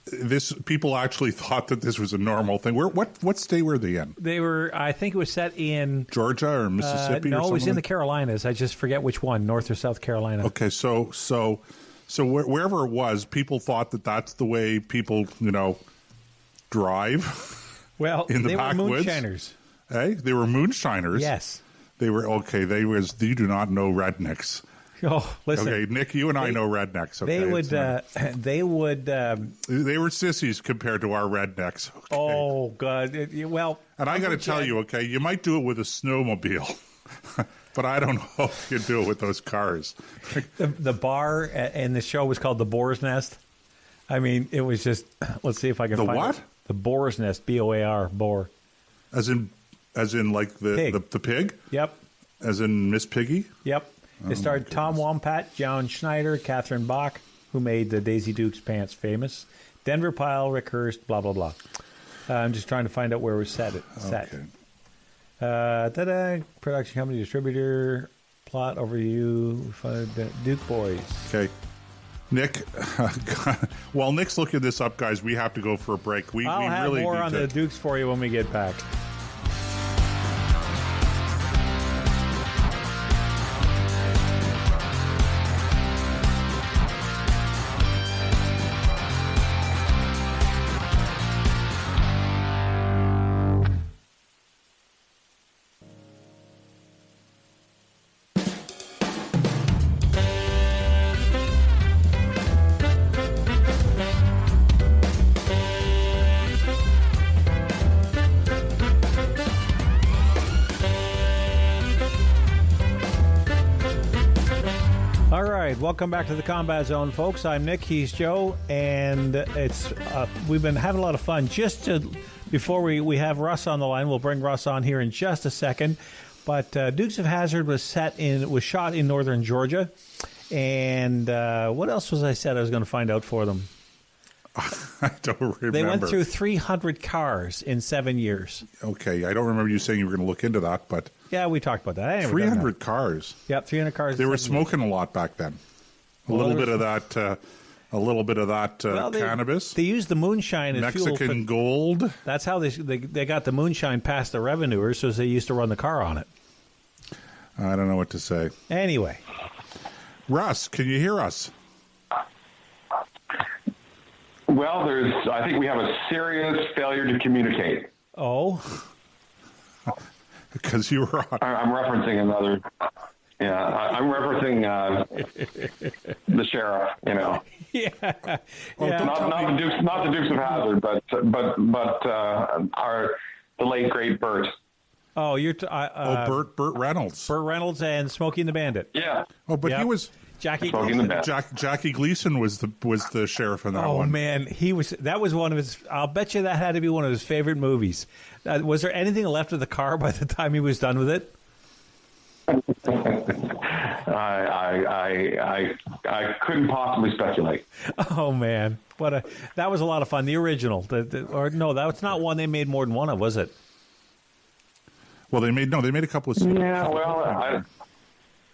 This people actually thought that this was a normal thing. What state were they in? They were, I think it was set in Georgia or Mississippi. No, or it was in like? the Carolinas. I just forget which one, North or South Carolina. Okay, so wherever it was, people thought that that's the way people, drive. Well, in the they backwoods. were moonshiners. Hey, they were moonshiners. Yes, they were. Okay, you do not know rednecks. Oh, listen. Okay, Nick, you and I know rednecks. Okay? They were sissies compared to our rednecks. Okay? Oh, God. And I got to tell you, okay, you might do it with a snowmobile, but I don't know if you do it with those cars. The bar in the show was called the Boar's Nest. I mean, it was just, let's see if I can find what? it. The Boar's Nest, B-O-A-R, boar. As in like the pig? Yep. As in Miss Piggy? Yep. It starred Tom Wompat, John Schneider, Catherine Bach, who made the Daisy Dukes pants famous, Denver Pyle, Rick Hurst, blah, blah, blah. I'm just trying to find out where it was set. Okay. Production company, distributor, plot overview, Duke Boys. Okay. Nick, while Nick's looking this up, guys, we have to go for a break. I'll have really more on the Dukes for you when we get back. Welcome back to the Combat Zone, folks. I'm Nick, he's Joe, and it's we've been having a lot of fun. Before we have Russ on the line, we'll bring Russ on here in just a second. But Dukes of Hazzard was shot in northern Georgia, and what else was I said I was going to find out for them? I don't remember. They went through 300 cars in 7 years. Okay, I don't remember you saying you were going to look into that, but yeah, we talked about that. 300 cars. Yep, 300 cars. They were smoking a lot back then. A little bit of that cannabis. They used the moonshine as Mexican fuel. gold. That's how they got the moonshine past the revenuers, so they used to run the car on it. I don't know what to say. Anyway. Russ, can you hear us? Well, I think we have a serious failure to communicate. Oh? Because you were on. I'm referencing another. Yeah, I'm referencing the sheriff. You know. Yeah. Not the Dukes of Hazzard, but the late great Burt. Oh, you're Burt Reynolds. Burt Reynolds and Smokey and the Bandit. Yeah. Oh, but he was Jackie Gleason was the sheriff in that one. Oh man, that was one of his. I'll bet you that had to be one of his favorite movies. Was there anything left of the car by the time he was done with it? I couldn't possibly speculate. Oh man, that was a lot of fun. The original, that's not one they made more than one of, was it? Well, they made a couple of sequels. Yeah, well,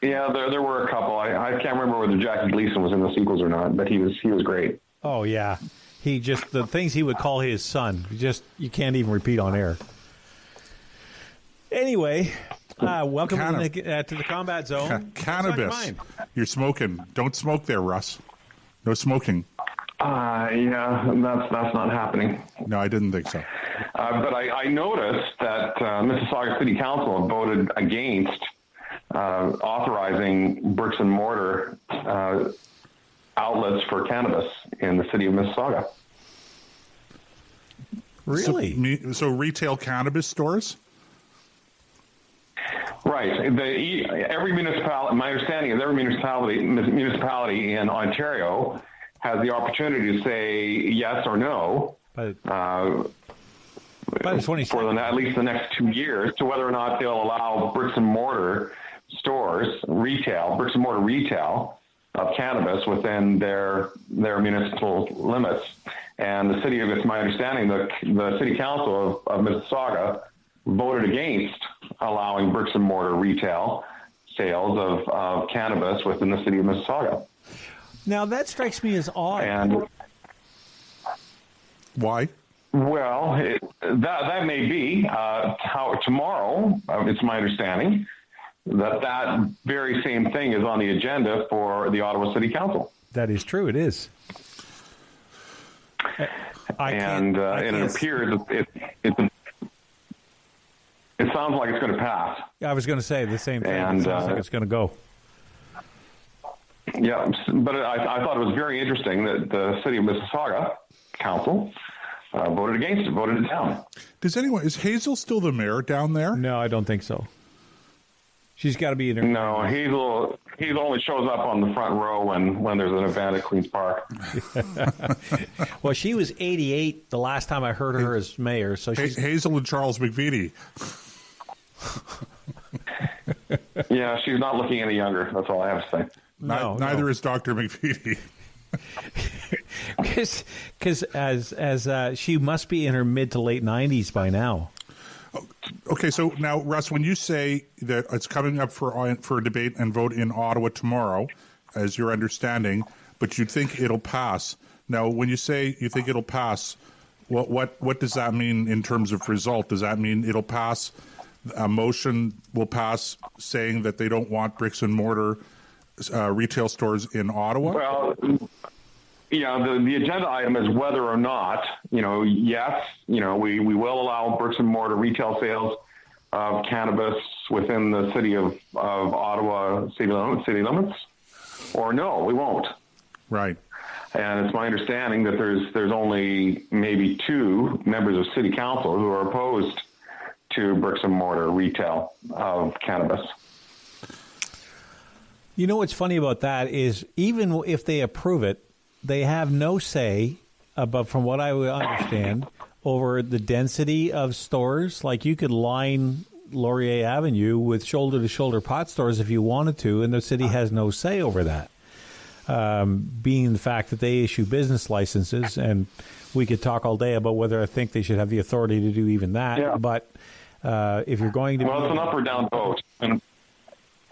there were a couple. I can't remember whether Jackie Gleason was in the sequels or not, but he was great. Oh yeah, the things he would call his son, you can't even repeat on air. Anyway, welcome to the Combat Zone. Cannabis. You're smoking. Don't smoke there, Russ. No smoking. Yeah, that's not happening. No, I didn't think so. But I noticed that Mississauga City Council voted against authorizing bricks and mortar outlets for cannabis in the city of Mississauga. Really? So retail cannabis stores? Right. Every municipality, my understanding is every municipality in Ontario has the opportunity to say yes or no for at least the next 2 years to whether or not they'll allow bricks and mortar stores, bricks and mortar retail of cannabis within their municipal limits. And the city, it's my understanding, the city council of Mississauga voted against allowing bricks and mortar retail sales of cannabis within the city of Mississauga. Now that strikes me as odd. And why? Well, that may be how tomorrow. It's my understanding that very same thing is on the agenda for the Ottawa City Council. That is true. It is. It appears it sounds like it's going to pass. I was going to say the same thing. And, it sounds like it's going to go. Yeah, but I thought it was very interesting that the City of Mississauga Council voted against it, voted it down. Is Hazel still the mayor down there? No, I don't think so. She's got to be in her. No, Hazel only shows up on the front row when there's an event at Queen's Park. Well, she was 88 the last time I heard her as mayor. So Hazel and Charles McVitie. Yeah, she's not looking any younger. That's all I have to say. Neither is Dr. McVitie. Because as she must be in her mid to late 90s by now. Okay, so now, Russ, when you say that it's coming up for a debate and vote in Ottawa tomorrow, as your understanding, but you think it'll pass. Now, when you say you think it'll pass, what does that mean in terms of result? Does that mean it'll pass? A motion will pass saying that they don't want bricks and mortar retail stores in Ottawa? Well, the agenda item is whether or not, yes, we will allow bricks and mortar retail sales of cannabis within the city of Ottawa city limits, or no, we won't. Right. And it's my understanding that there's only maybe 2 members of city council who are opposed to bricks and mortar retail of cannabis. You know what's funny about that is even if they approve it, they have no say about, from what I understand, over the density of stores. Like you could line Laurier Avenue with shoulder-to-shoulder pot stores if you wanted to, and the city has no say over that. Being the fact that they issue business licenses, and we could talk all day about whether I think they should have the authority to do even that. Yeah. But if you're going to, it's an up or down vote, and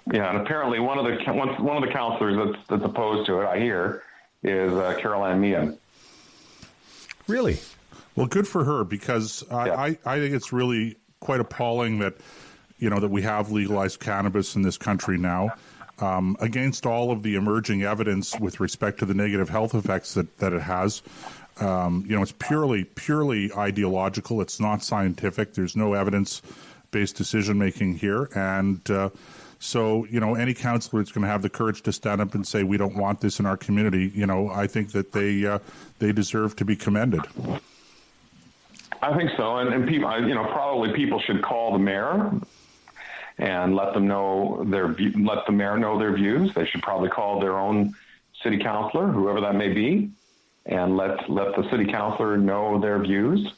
apparently one of the councillors that's opposed to it, I hear, is Caroline Meehan. Really? Well, good for her, because I think it's really quite appalling that that we have legalized cannabis in this country now. Against all of the emerging evidence with respect to the negative health effects that it has. It's purely ideological. It's not scientific. There's no evidence-based decision-making here. And so, any councillor that's going to have the courage to stand up and say, we don't want this in our community, I think that they deserve to be commended. I think so. And people, probably people should call the mayor and let the mayor know their views. They should probably call their own city councillor, whoever that may be, and let the city councillor know their views,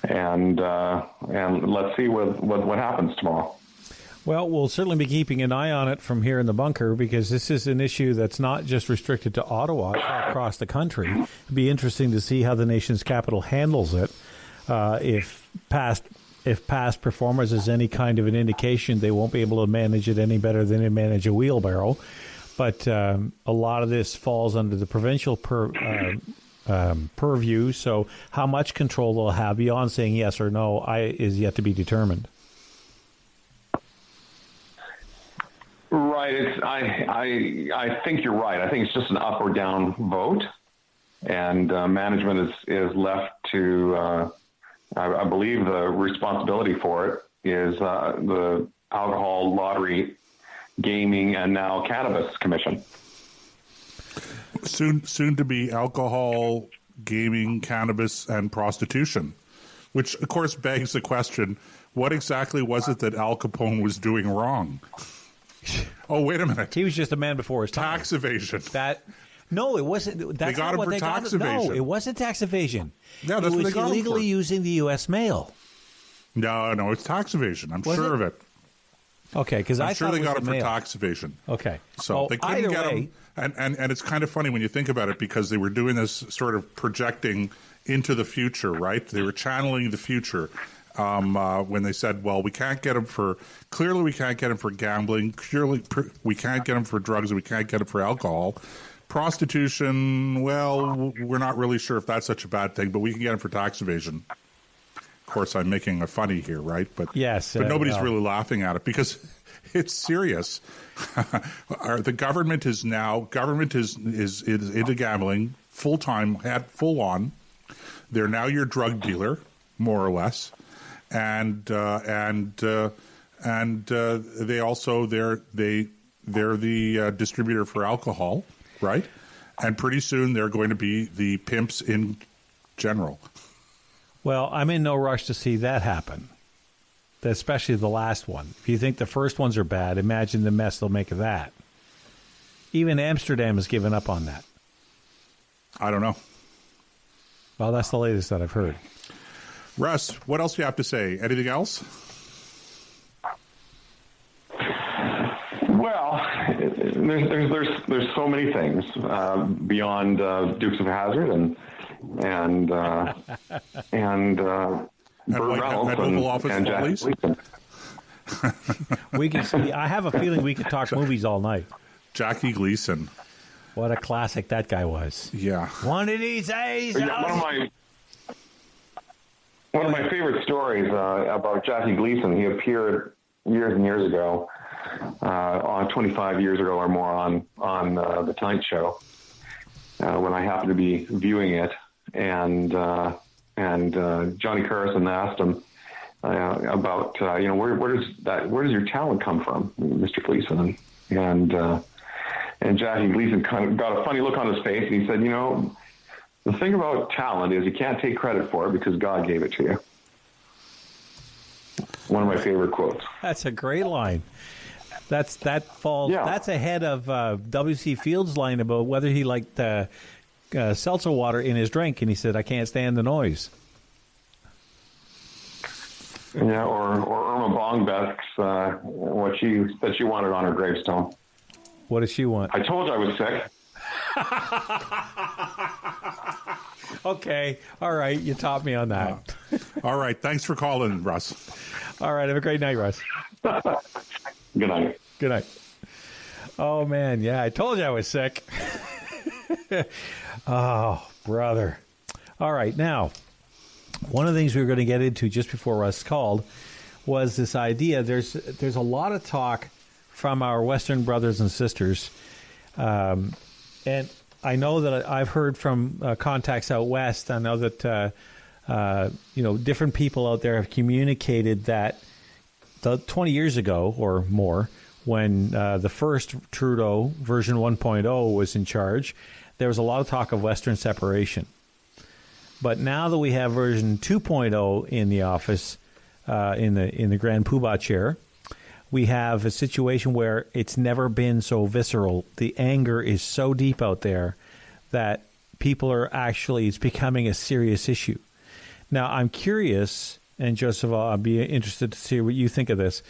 and let's see what happens tomorrow. Well, we'll certainly be keeping an eye on it from here in the bunker, because this is an issue that's not just restricted to Ottawa, it's all across the country. It'd be interesting to see how the nation's capital handles it. If past performance is any kind of an indication, they won't be able to manage it any better than they manage a wheelbarrow. But a lot of this falls under the provincial purview. So how much control they'll have beyond saying yes or no is yet to be determined. Right. I think you're right. I think it's just an up or down vote, and management is left to. I believe the responsibility for it is the Alcohol, Lottery, Gaming, and now Cannabis Commission. Soon to be Alcohol, Gaming, Cannabis, and Prostitution, which of course begs the question: what exactly was it that Al Capone was doing wrong? Oh, wait a minute! He was just a man before his time. Tax evasion. No, it wasn't. That's they got him for tax evasion. No, it wasn't tax evasion. Yeah, that's what they got him for. It was illegally using the U.S. mail. No, it's tax evasion. I'm sure of it. Okay, because I'm sure they got him for tax evasion. Okay, so they couldn't get him. And it's kind of funny when you think about it, because they were doing this sort of projecting into the future, right? They were channeling the future. When they said, well, we can't get him for gambling. Clearly, we can't get him for drugs, and we can't get him for alcohol. Prostitution, well, we're not really sure if that's such a bad thing, but we can get him for tax evasion. Of course, I'm making a funny here, right? But yes, but nobody's really laughing at it, because it's serious. The government is into gambling full time, full on. They're now your drug dealer, more or less. And they're the distributor for alcohol, right? And pretty soon they're going to be the pimps in general. Well, I'm in no rush to see that happen, especially the last one. If you think the first ones are bad, imagine the mess they'll make of that. Even Amsterdam has given up on that. I don't know. Well, that's the latest that I've heard. Russ, what else do you have to say? Anything else? Well, there's so many things beyond Dukes of Hazzard and Burt Reynolds Oval Office and Jackie follies? Gleason. We can see. I have a feeling we could talk movies all night. Jackie Gleason. What a classic that guy was. Yeah. One of these days. Yeah, one of my favorite stories about Jackie Gleason. He appeared years and years ago, on 25 years ago or more, on the Tonight Show, when I happened to be viewing it, and Johnny Carson asked him about where does your talent come from, Mr. Gleason, and Jackie Gleason kind of got a funny look on his face, and he said, the thing about talent is you can't take credit for it because God gave it to you. One of my favorite quotes. That's a great line. That's ahead of W.C. Fields' line about whether he liked seltzer water in his drink, and he said, "I can't stand the noise." Yeah, or Irma Bongbek's what she said she wanted on her gravestone. What does she want? I told you I was sick. Okay. All right. You taught me on that. All right. Thanks for calling, Russ. All right. Have a great night, Russ. Good night. Good night. Oh, man. Yeah, I told you I was sick. Oh, brother. All right. Now, one of the things we were going to get into just before Russ called was this idea. There's a lot of talk from our Western brothers and sisters, and I know that I've heard from contacts out west. I know that different people out there have communicated that 20 years ago or more, when the first Trudeau version 1.0 was in charge, there was a lot of talk of Western separation. But now that we have version 2.0 in the office, in the Grand Poobah chair, we have a situation where it's never been so visceral. The anger is so deep out there that people are actually, it's becoming a serious issue. Now, I'm curious, and Joseph, I'll be interested to see what you think of this.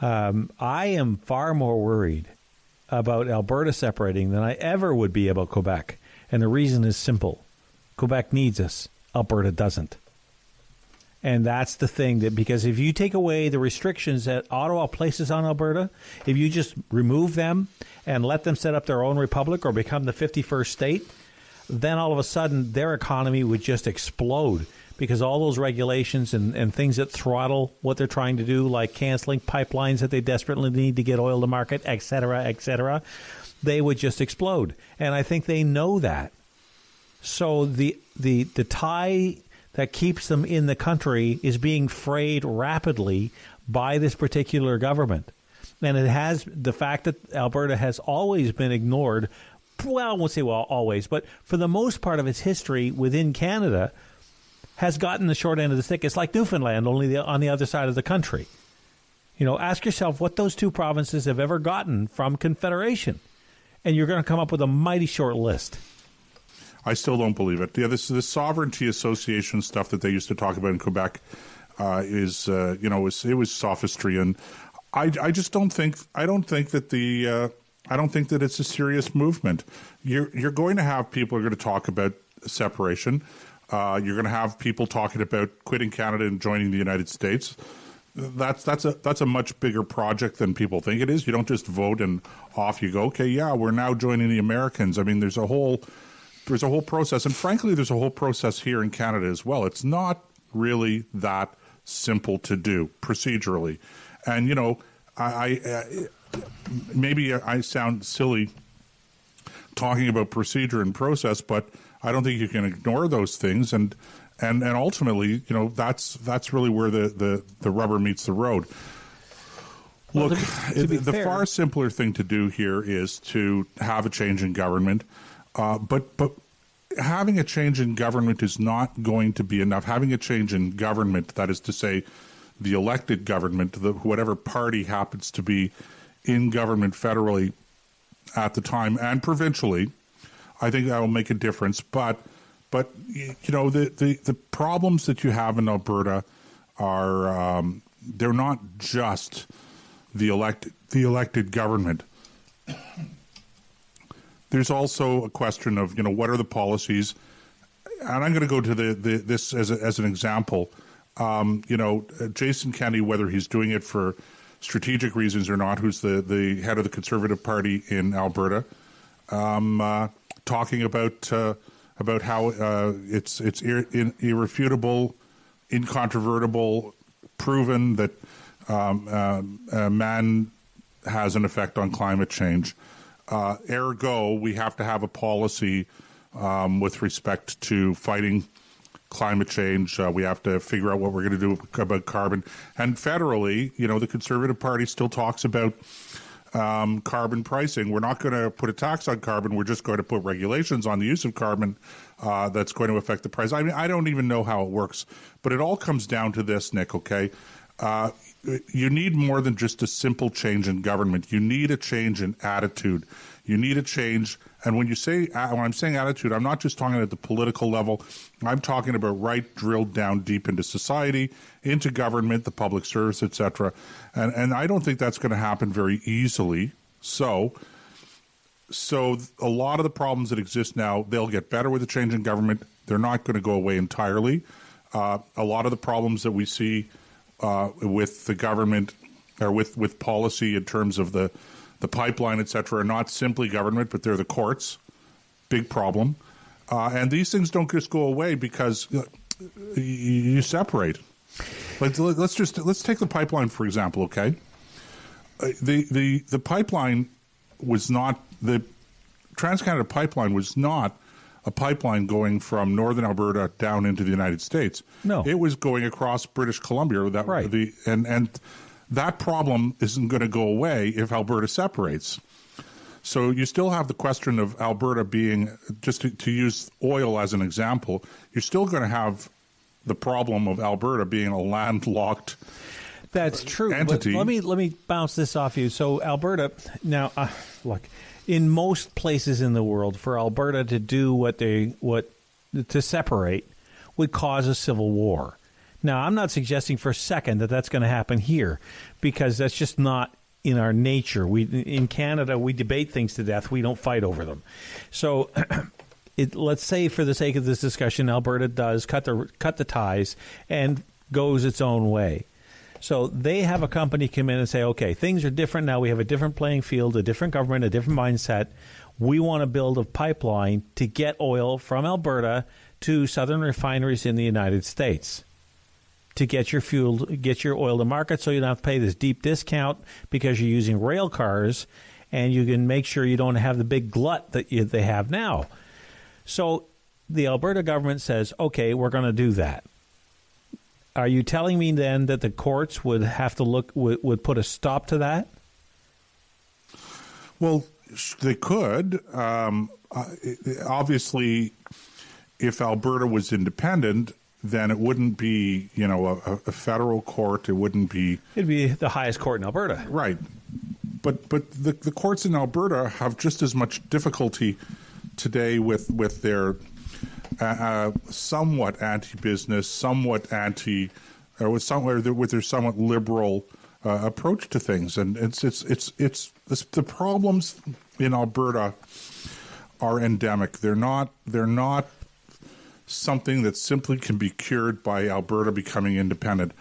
I am far more worried about Alberta separating than I ever would be about Quebec. And the reason is simple. Quebec needs us. Alberta doesn't. And that's the thing, that because if you take away the restrictions that Ottawa places on Alberta, if you just remove them and let them set up their own republic or become the 51st state, then all of a sudden their economy would just explode, because all those regulations and things that throttle what they're trying to do, like canceling pipelines that they desperately need to get oil to market, et cetera, they would just explode. And I think they know that. So the tie that keeps them in the country is being frayed rapidly by this particular government. And it has the fact that Alberta has always been ignored. Well, I won't say always, but for the most part of its history within Canada has gotten the short end of the stick. It's like Newfoundland, only on the other side of the country. Ask yourself what those two provinces have ever gotten from Confederation, and you're going to come up with a mighty short list. I still don't believe it. Yeah, this sovereignty association stuff that they used to talk about in Quebec it was sophistry, and I just don't think that I don't think that it's a serious movement. You're going to have people who are going to talk about separation. You're going to have people talking about quitting Canada and joining the United States. That's a much bigger project than people think it is. You don't just vote and off you go. Okay, yeah, we're now joining the Americans. I mean, there's a whole process, and frankly, there's a whole process here in Canada as well. It's not really that simple to do procedurally, and maybe I sound silly talking about procedure and process, but I don't think you can ignore those things, and ultimately, that's really where the rubber meets the road. Look, the far simpler thing to do here is to have a change in government. But having a change in government is not going to be enough. Having a change in government, that is to say, the elected government, whatever party happens to be in government federally at the time and provincially, I think that will make a difference. But the problems that you have in Alberta are they're not just the elected government. There's also a question of, what are the policies? And I'm going to go to this as an example. Jason Kenney, whether he's doing it for strategic reasons or not, who's the head of the Conservative Party in Alberta, talking about how it's irrefutable, incontrovertible, proven that man has an effect on climate change. Ergo, we have to have a policy with respect to fighting climate change. We have to figure out what we're going to do about carbon. And federally, the Conservative Party still talks about carbon pricing. We're not going to put a tax on carbon. We're just going to put regulations on the use of carbon that's going to affect the price. I mean, I don't even know how it works, but it all comes down to this, Nick, okay? You need more than just a simple change in government. You need a change in attitude. You need a change. And when I'm saying attitude, I'm not just talking at the political level. I'm talking about right drilled down deep into society, into government, the public service, etc. And I don't think that's going to happen very easily. So a lot of the problems that exist now, they'll get better with the change in government. They're not going to go away entirely. A lot of the problems that we see with the government or with policy in terms of the pipeline, et cetera, are not simply government, but they're the courts. Big problem. And these things don't just go away because you separate. Let's take the pipeline, for example, okay? The pipeline was not, the Trans-Canada Pipeline was not a pipeline going from northern Alberta down into the United States. No. It was going across British Columbia. Right. And that problem isn't going to go away if Alberta separates. So you still have the question of Alberta being, just to use oil as an example, you're still going to have the problem of Alberta being a landlocked That's true. entity. But let me bounce this off you. So Alberta, now, look, in most places in the world, for Alberta to do to separate would cause a civil war. Now, I'm not suggesting for a second that that's going to happen here, because that's just not in our nature. In Canada, we debate things to death. We don't fight over them. So let's say, for the sake of this discussion, Alberta does cut the ties and goes its own way. So they have a company come in and say, okay, things are different now. We have a different playing field, a different government, a different mindset. We want to build a pipeline to get oil from Alberta to southern refineries in the United States to get your fuel, get your oil to market, so you don't have to pay this deep discount because you're using rail cars, and you can make sure you don't have the big glut that they have now. So the Alberta government says, okay, we're going to do that. Are you telling me then that the courts would have to would put a stop to that? Well, they could. Obviously, if Alberta was independent, then it wouldn't be, a federal court. It wouldn't be. It'd be the highest court in Alberta, right? But the courts in Alberta have just as much difficulty today with their somewhat anti-business, somewhat with their somewhat liberal approach to things, and it's the problems in Alberta are endemic. They're not something that simply can be cured by Alberta becoming independent.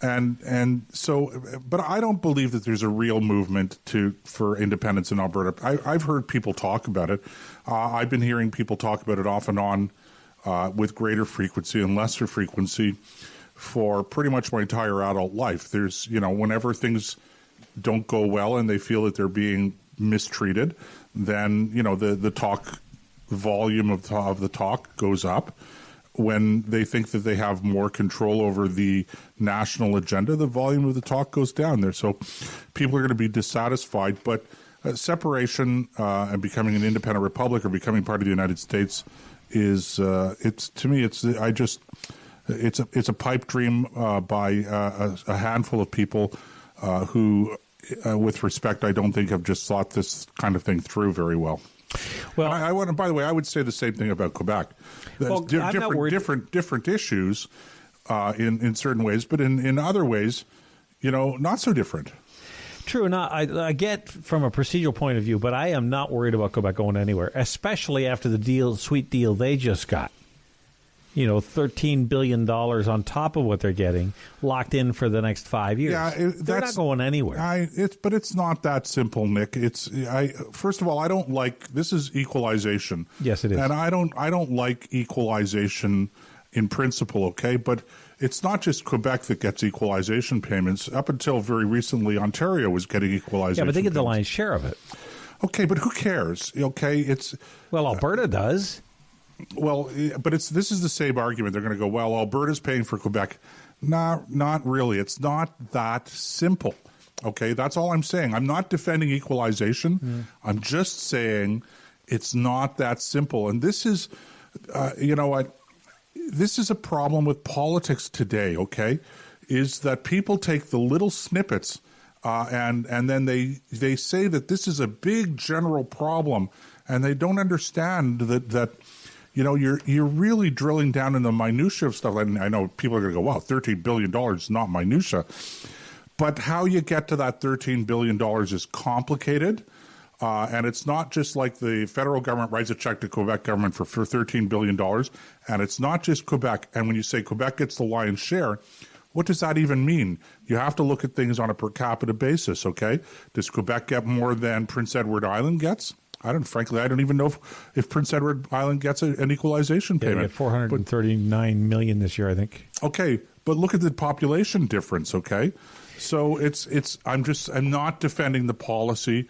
And so, but I don't believe that there's a real movement for independence in Alberta. I've heard people talk about it. I've been hearing people talk about it off and on with greater frequency and lesser frequency for pretty much my entire adult life. There's, whenever things don't go well and they feel that they're being mistreated, then, the talk, the volume of the talk goes up. When they think that they have more control over the national agenda, the volume of the talk goes down there. So people are going to be dissatisfied. But separation and becoming an independent republic or becoming part of the United States is, it's a pipe dream by a handful of people who, with respect, I don't think have just thought this kind of thing through very well. Well, I want to. By the way, I would say the same thing about Quebec. Well, different issues in certain ways, but in other ways, not so different. True, and I get from a procedural point of view, but I am not worried about Quebec going anywhere, especially after the sweet deal they just got. $13 billion on top of what they're getting locked in for the next 5 years. Yeah, they're not going anywhere. But it's not that simple, Nick. First of all, I don't like, this is equalization. Yes, it is. And I don't like equalization in principle, okay? But it's not just Quebec that gets equalization payments. Up until very recently, Ontario was getting equalization. Yeah, but they get payments. the lion's share of it. Okay, but who cares? Okay, Alberta does. Well, but this is the same argument. They're going to go, well, Alberta's paying for Quebec. Not really. It's not that simple. Okay, that's all I'm saying. I'm not defending equalization. I'm just saying it's not that simple. And this is, this is a problem with politics today, okay, is that people take the little snippets and then they say that this is a big general problem, and they don't understand that you're really drilling down in the minutia of stuff. And I know people are going to go, wow, $13 billion is not minutia. But how you get to that $13 billion is complicated. And it's not just like the federal government writes a check to Quebec government for $13 billion. And it's not just Quebec. And when you say Quebec gets the lion's share, what does that even mean? You have to look at things on a per capita basis, okay? Does Quebec get more than Prince Edward Island gets? I don't even know if Prince Edward Island gets an equalization payment. They get $439 million this year, I think. Okay, but look at the population difference, okay? So I'm not defending the policy.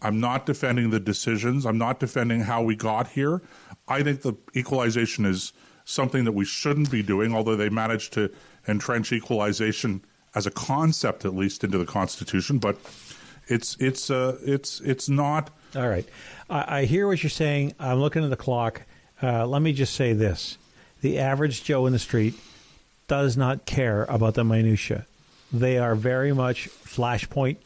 I'm not defending the decisions. I'm not defending how we got here. I think the equalization is something that we shouldn't be doing, although they managed to entrench equalization as a concept, at least, into the Constitution. But it's not. All right. I hear what you're saying. I'm looking at the clock. Let me just say this. The average Joe in the street does not care about the minutia. They are very much flashpoint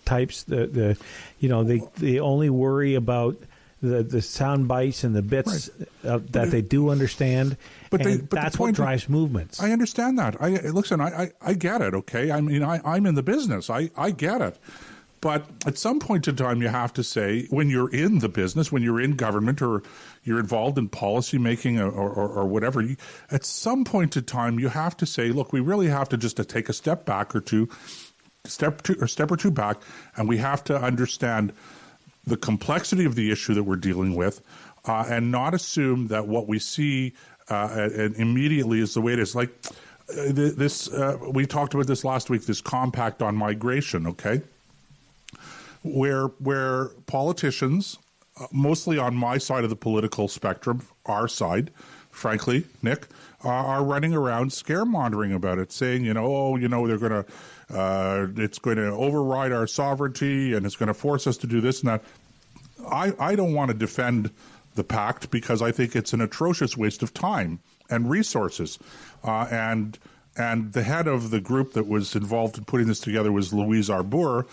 types. They only worry about the sound bites and the bits that they do understand. But that's what drives movements. I understand that. I get it, okay? I mean, I'm in the business. I get it. But at some point in time, you have to say, when you're in the business, when you're in government or you're involved in policy making or whatever, at some point in time, you have to say, look, we really have to just take a step back or two, step or two back, and we have to understand the complexity of the issue that we're dealing with, and not assume that what we see immediately is the way it is. Like we talked about this last week, this compact on migration, okay? Where politicians, mostly on my side of the political spectrum, our side, frankly, Nick, are running around scaremongering about it, saying, they're going to, it's going to override our sovereignty and it's going to force us to do this and that. I don't want to defend the pact because I think it's an atrocious waste of time and resources. And the head of the group that was involved in putting this together was Louise Arbour.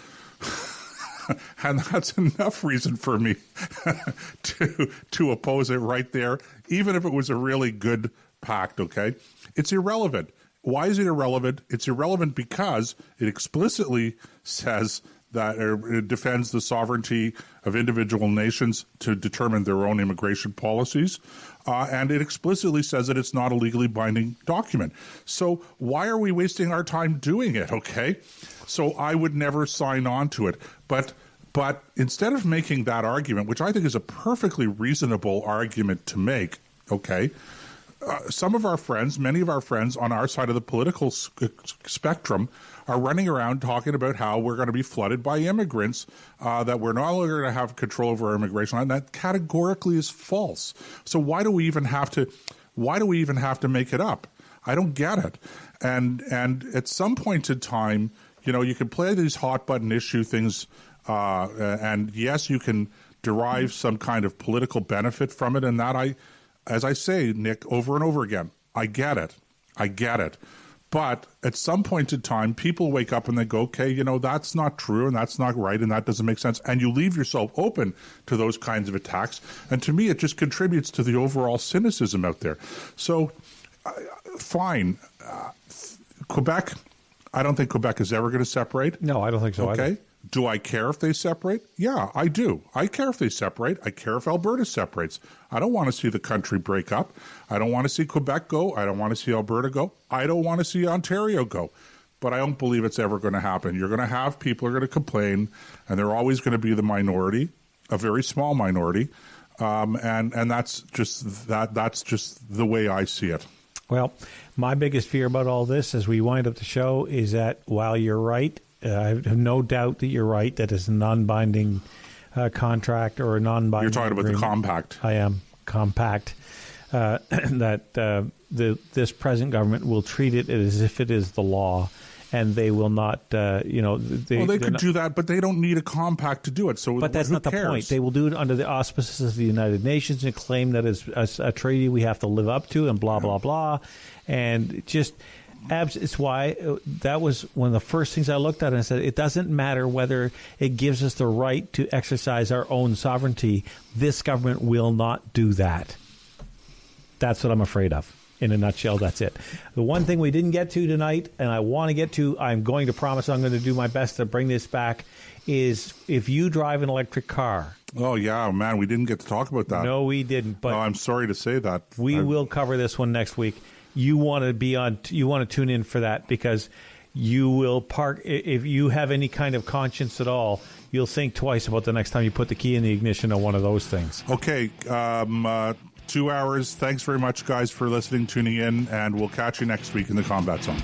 And that's enough reason for me to oppose it right there, even if it was a really good pact, okay? It's irrelevant. Why is it irrelevant? It's irrelevant because it explicitly says that it defends the sovereignty of individual nations to determine their own immigration policies, and it explicitly says that it's not a legally binding document. So why are we wasting our time doing it, okay? So I would never sign on to it. But instead of making that argument, which I think is a perfectly reasonable argument to make, okay, some of our friends, many of our friends on our side of the political spectrum are running around talking about how we're going to be flooded by immigrants, that we're no longer going to have control over our immigration, and that categorically is false. So why do we even have to make it up? I don't get it. And at some point in time, you can play these hot button issue things, and yes, you can derive some kind of political benefit from it, and that as I say, Nick, over and over again, I get it. But at some point in time, people wake up and they go, okay, that's not true and that's not right and that doesn't make sense. And you leave yourself open to those kinds of attacks. And to me, it just contributes to the overall cynicism out there. So, fine. Quebec, I don't think Quebec is ever going to separate. No, I don't think so either. Okay. Do I care if they separate? Yeah, I do. I care if they separate. I care if Alberta separates. I don't want to see the country break up. I don't want to see Quebec go. I don't want to see Alberta go. I don't want to see Ontario go. But I don't believe it's ever going to happen. You're going to have people who are going to complain, and they're always going to be the minority, a very small minority, and that's just the way I see it. Well, my biggest fear about all this as we wind up the show is that while you're right, I have no doubt that you're right, that it's a non-binding contract or a non-binding You're talking agreement. about the compact. I am. Compact. That this present government will treat it as if it is the law, and they will not, they could do that, but they don't need a compact to do it. So, but that's not the point. They will do it under the auspices of the United Nations and claim that it's a treaty we have to live up to, and blah blah blah, and just. It's why that was one of the first things I looked at and I said, it doesn't matter whether it gives us the right to exercise our own sovereignty. This government will not do that. That's what I'm afraid of. In a nutshell, that's it. The one thing we didn't get to tonight, and I want to get to, I'm going to promise I'm going to do my best to bring this back, is if you drive an electric car. Oh, yeah, man, we didn't get to talk about that. No, we didn't. But I'm sorry to say that. We will cover this one next week. You want to tune in for that, because you will park. If you have any kind of conscience at all, you'll think twice about the next time you put the key in the ignition of one of those things. Okay, 2 hours. Thanks very much, guys, for listening, tuning in, and we'll catch you next week in the Combat Zone.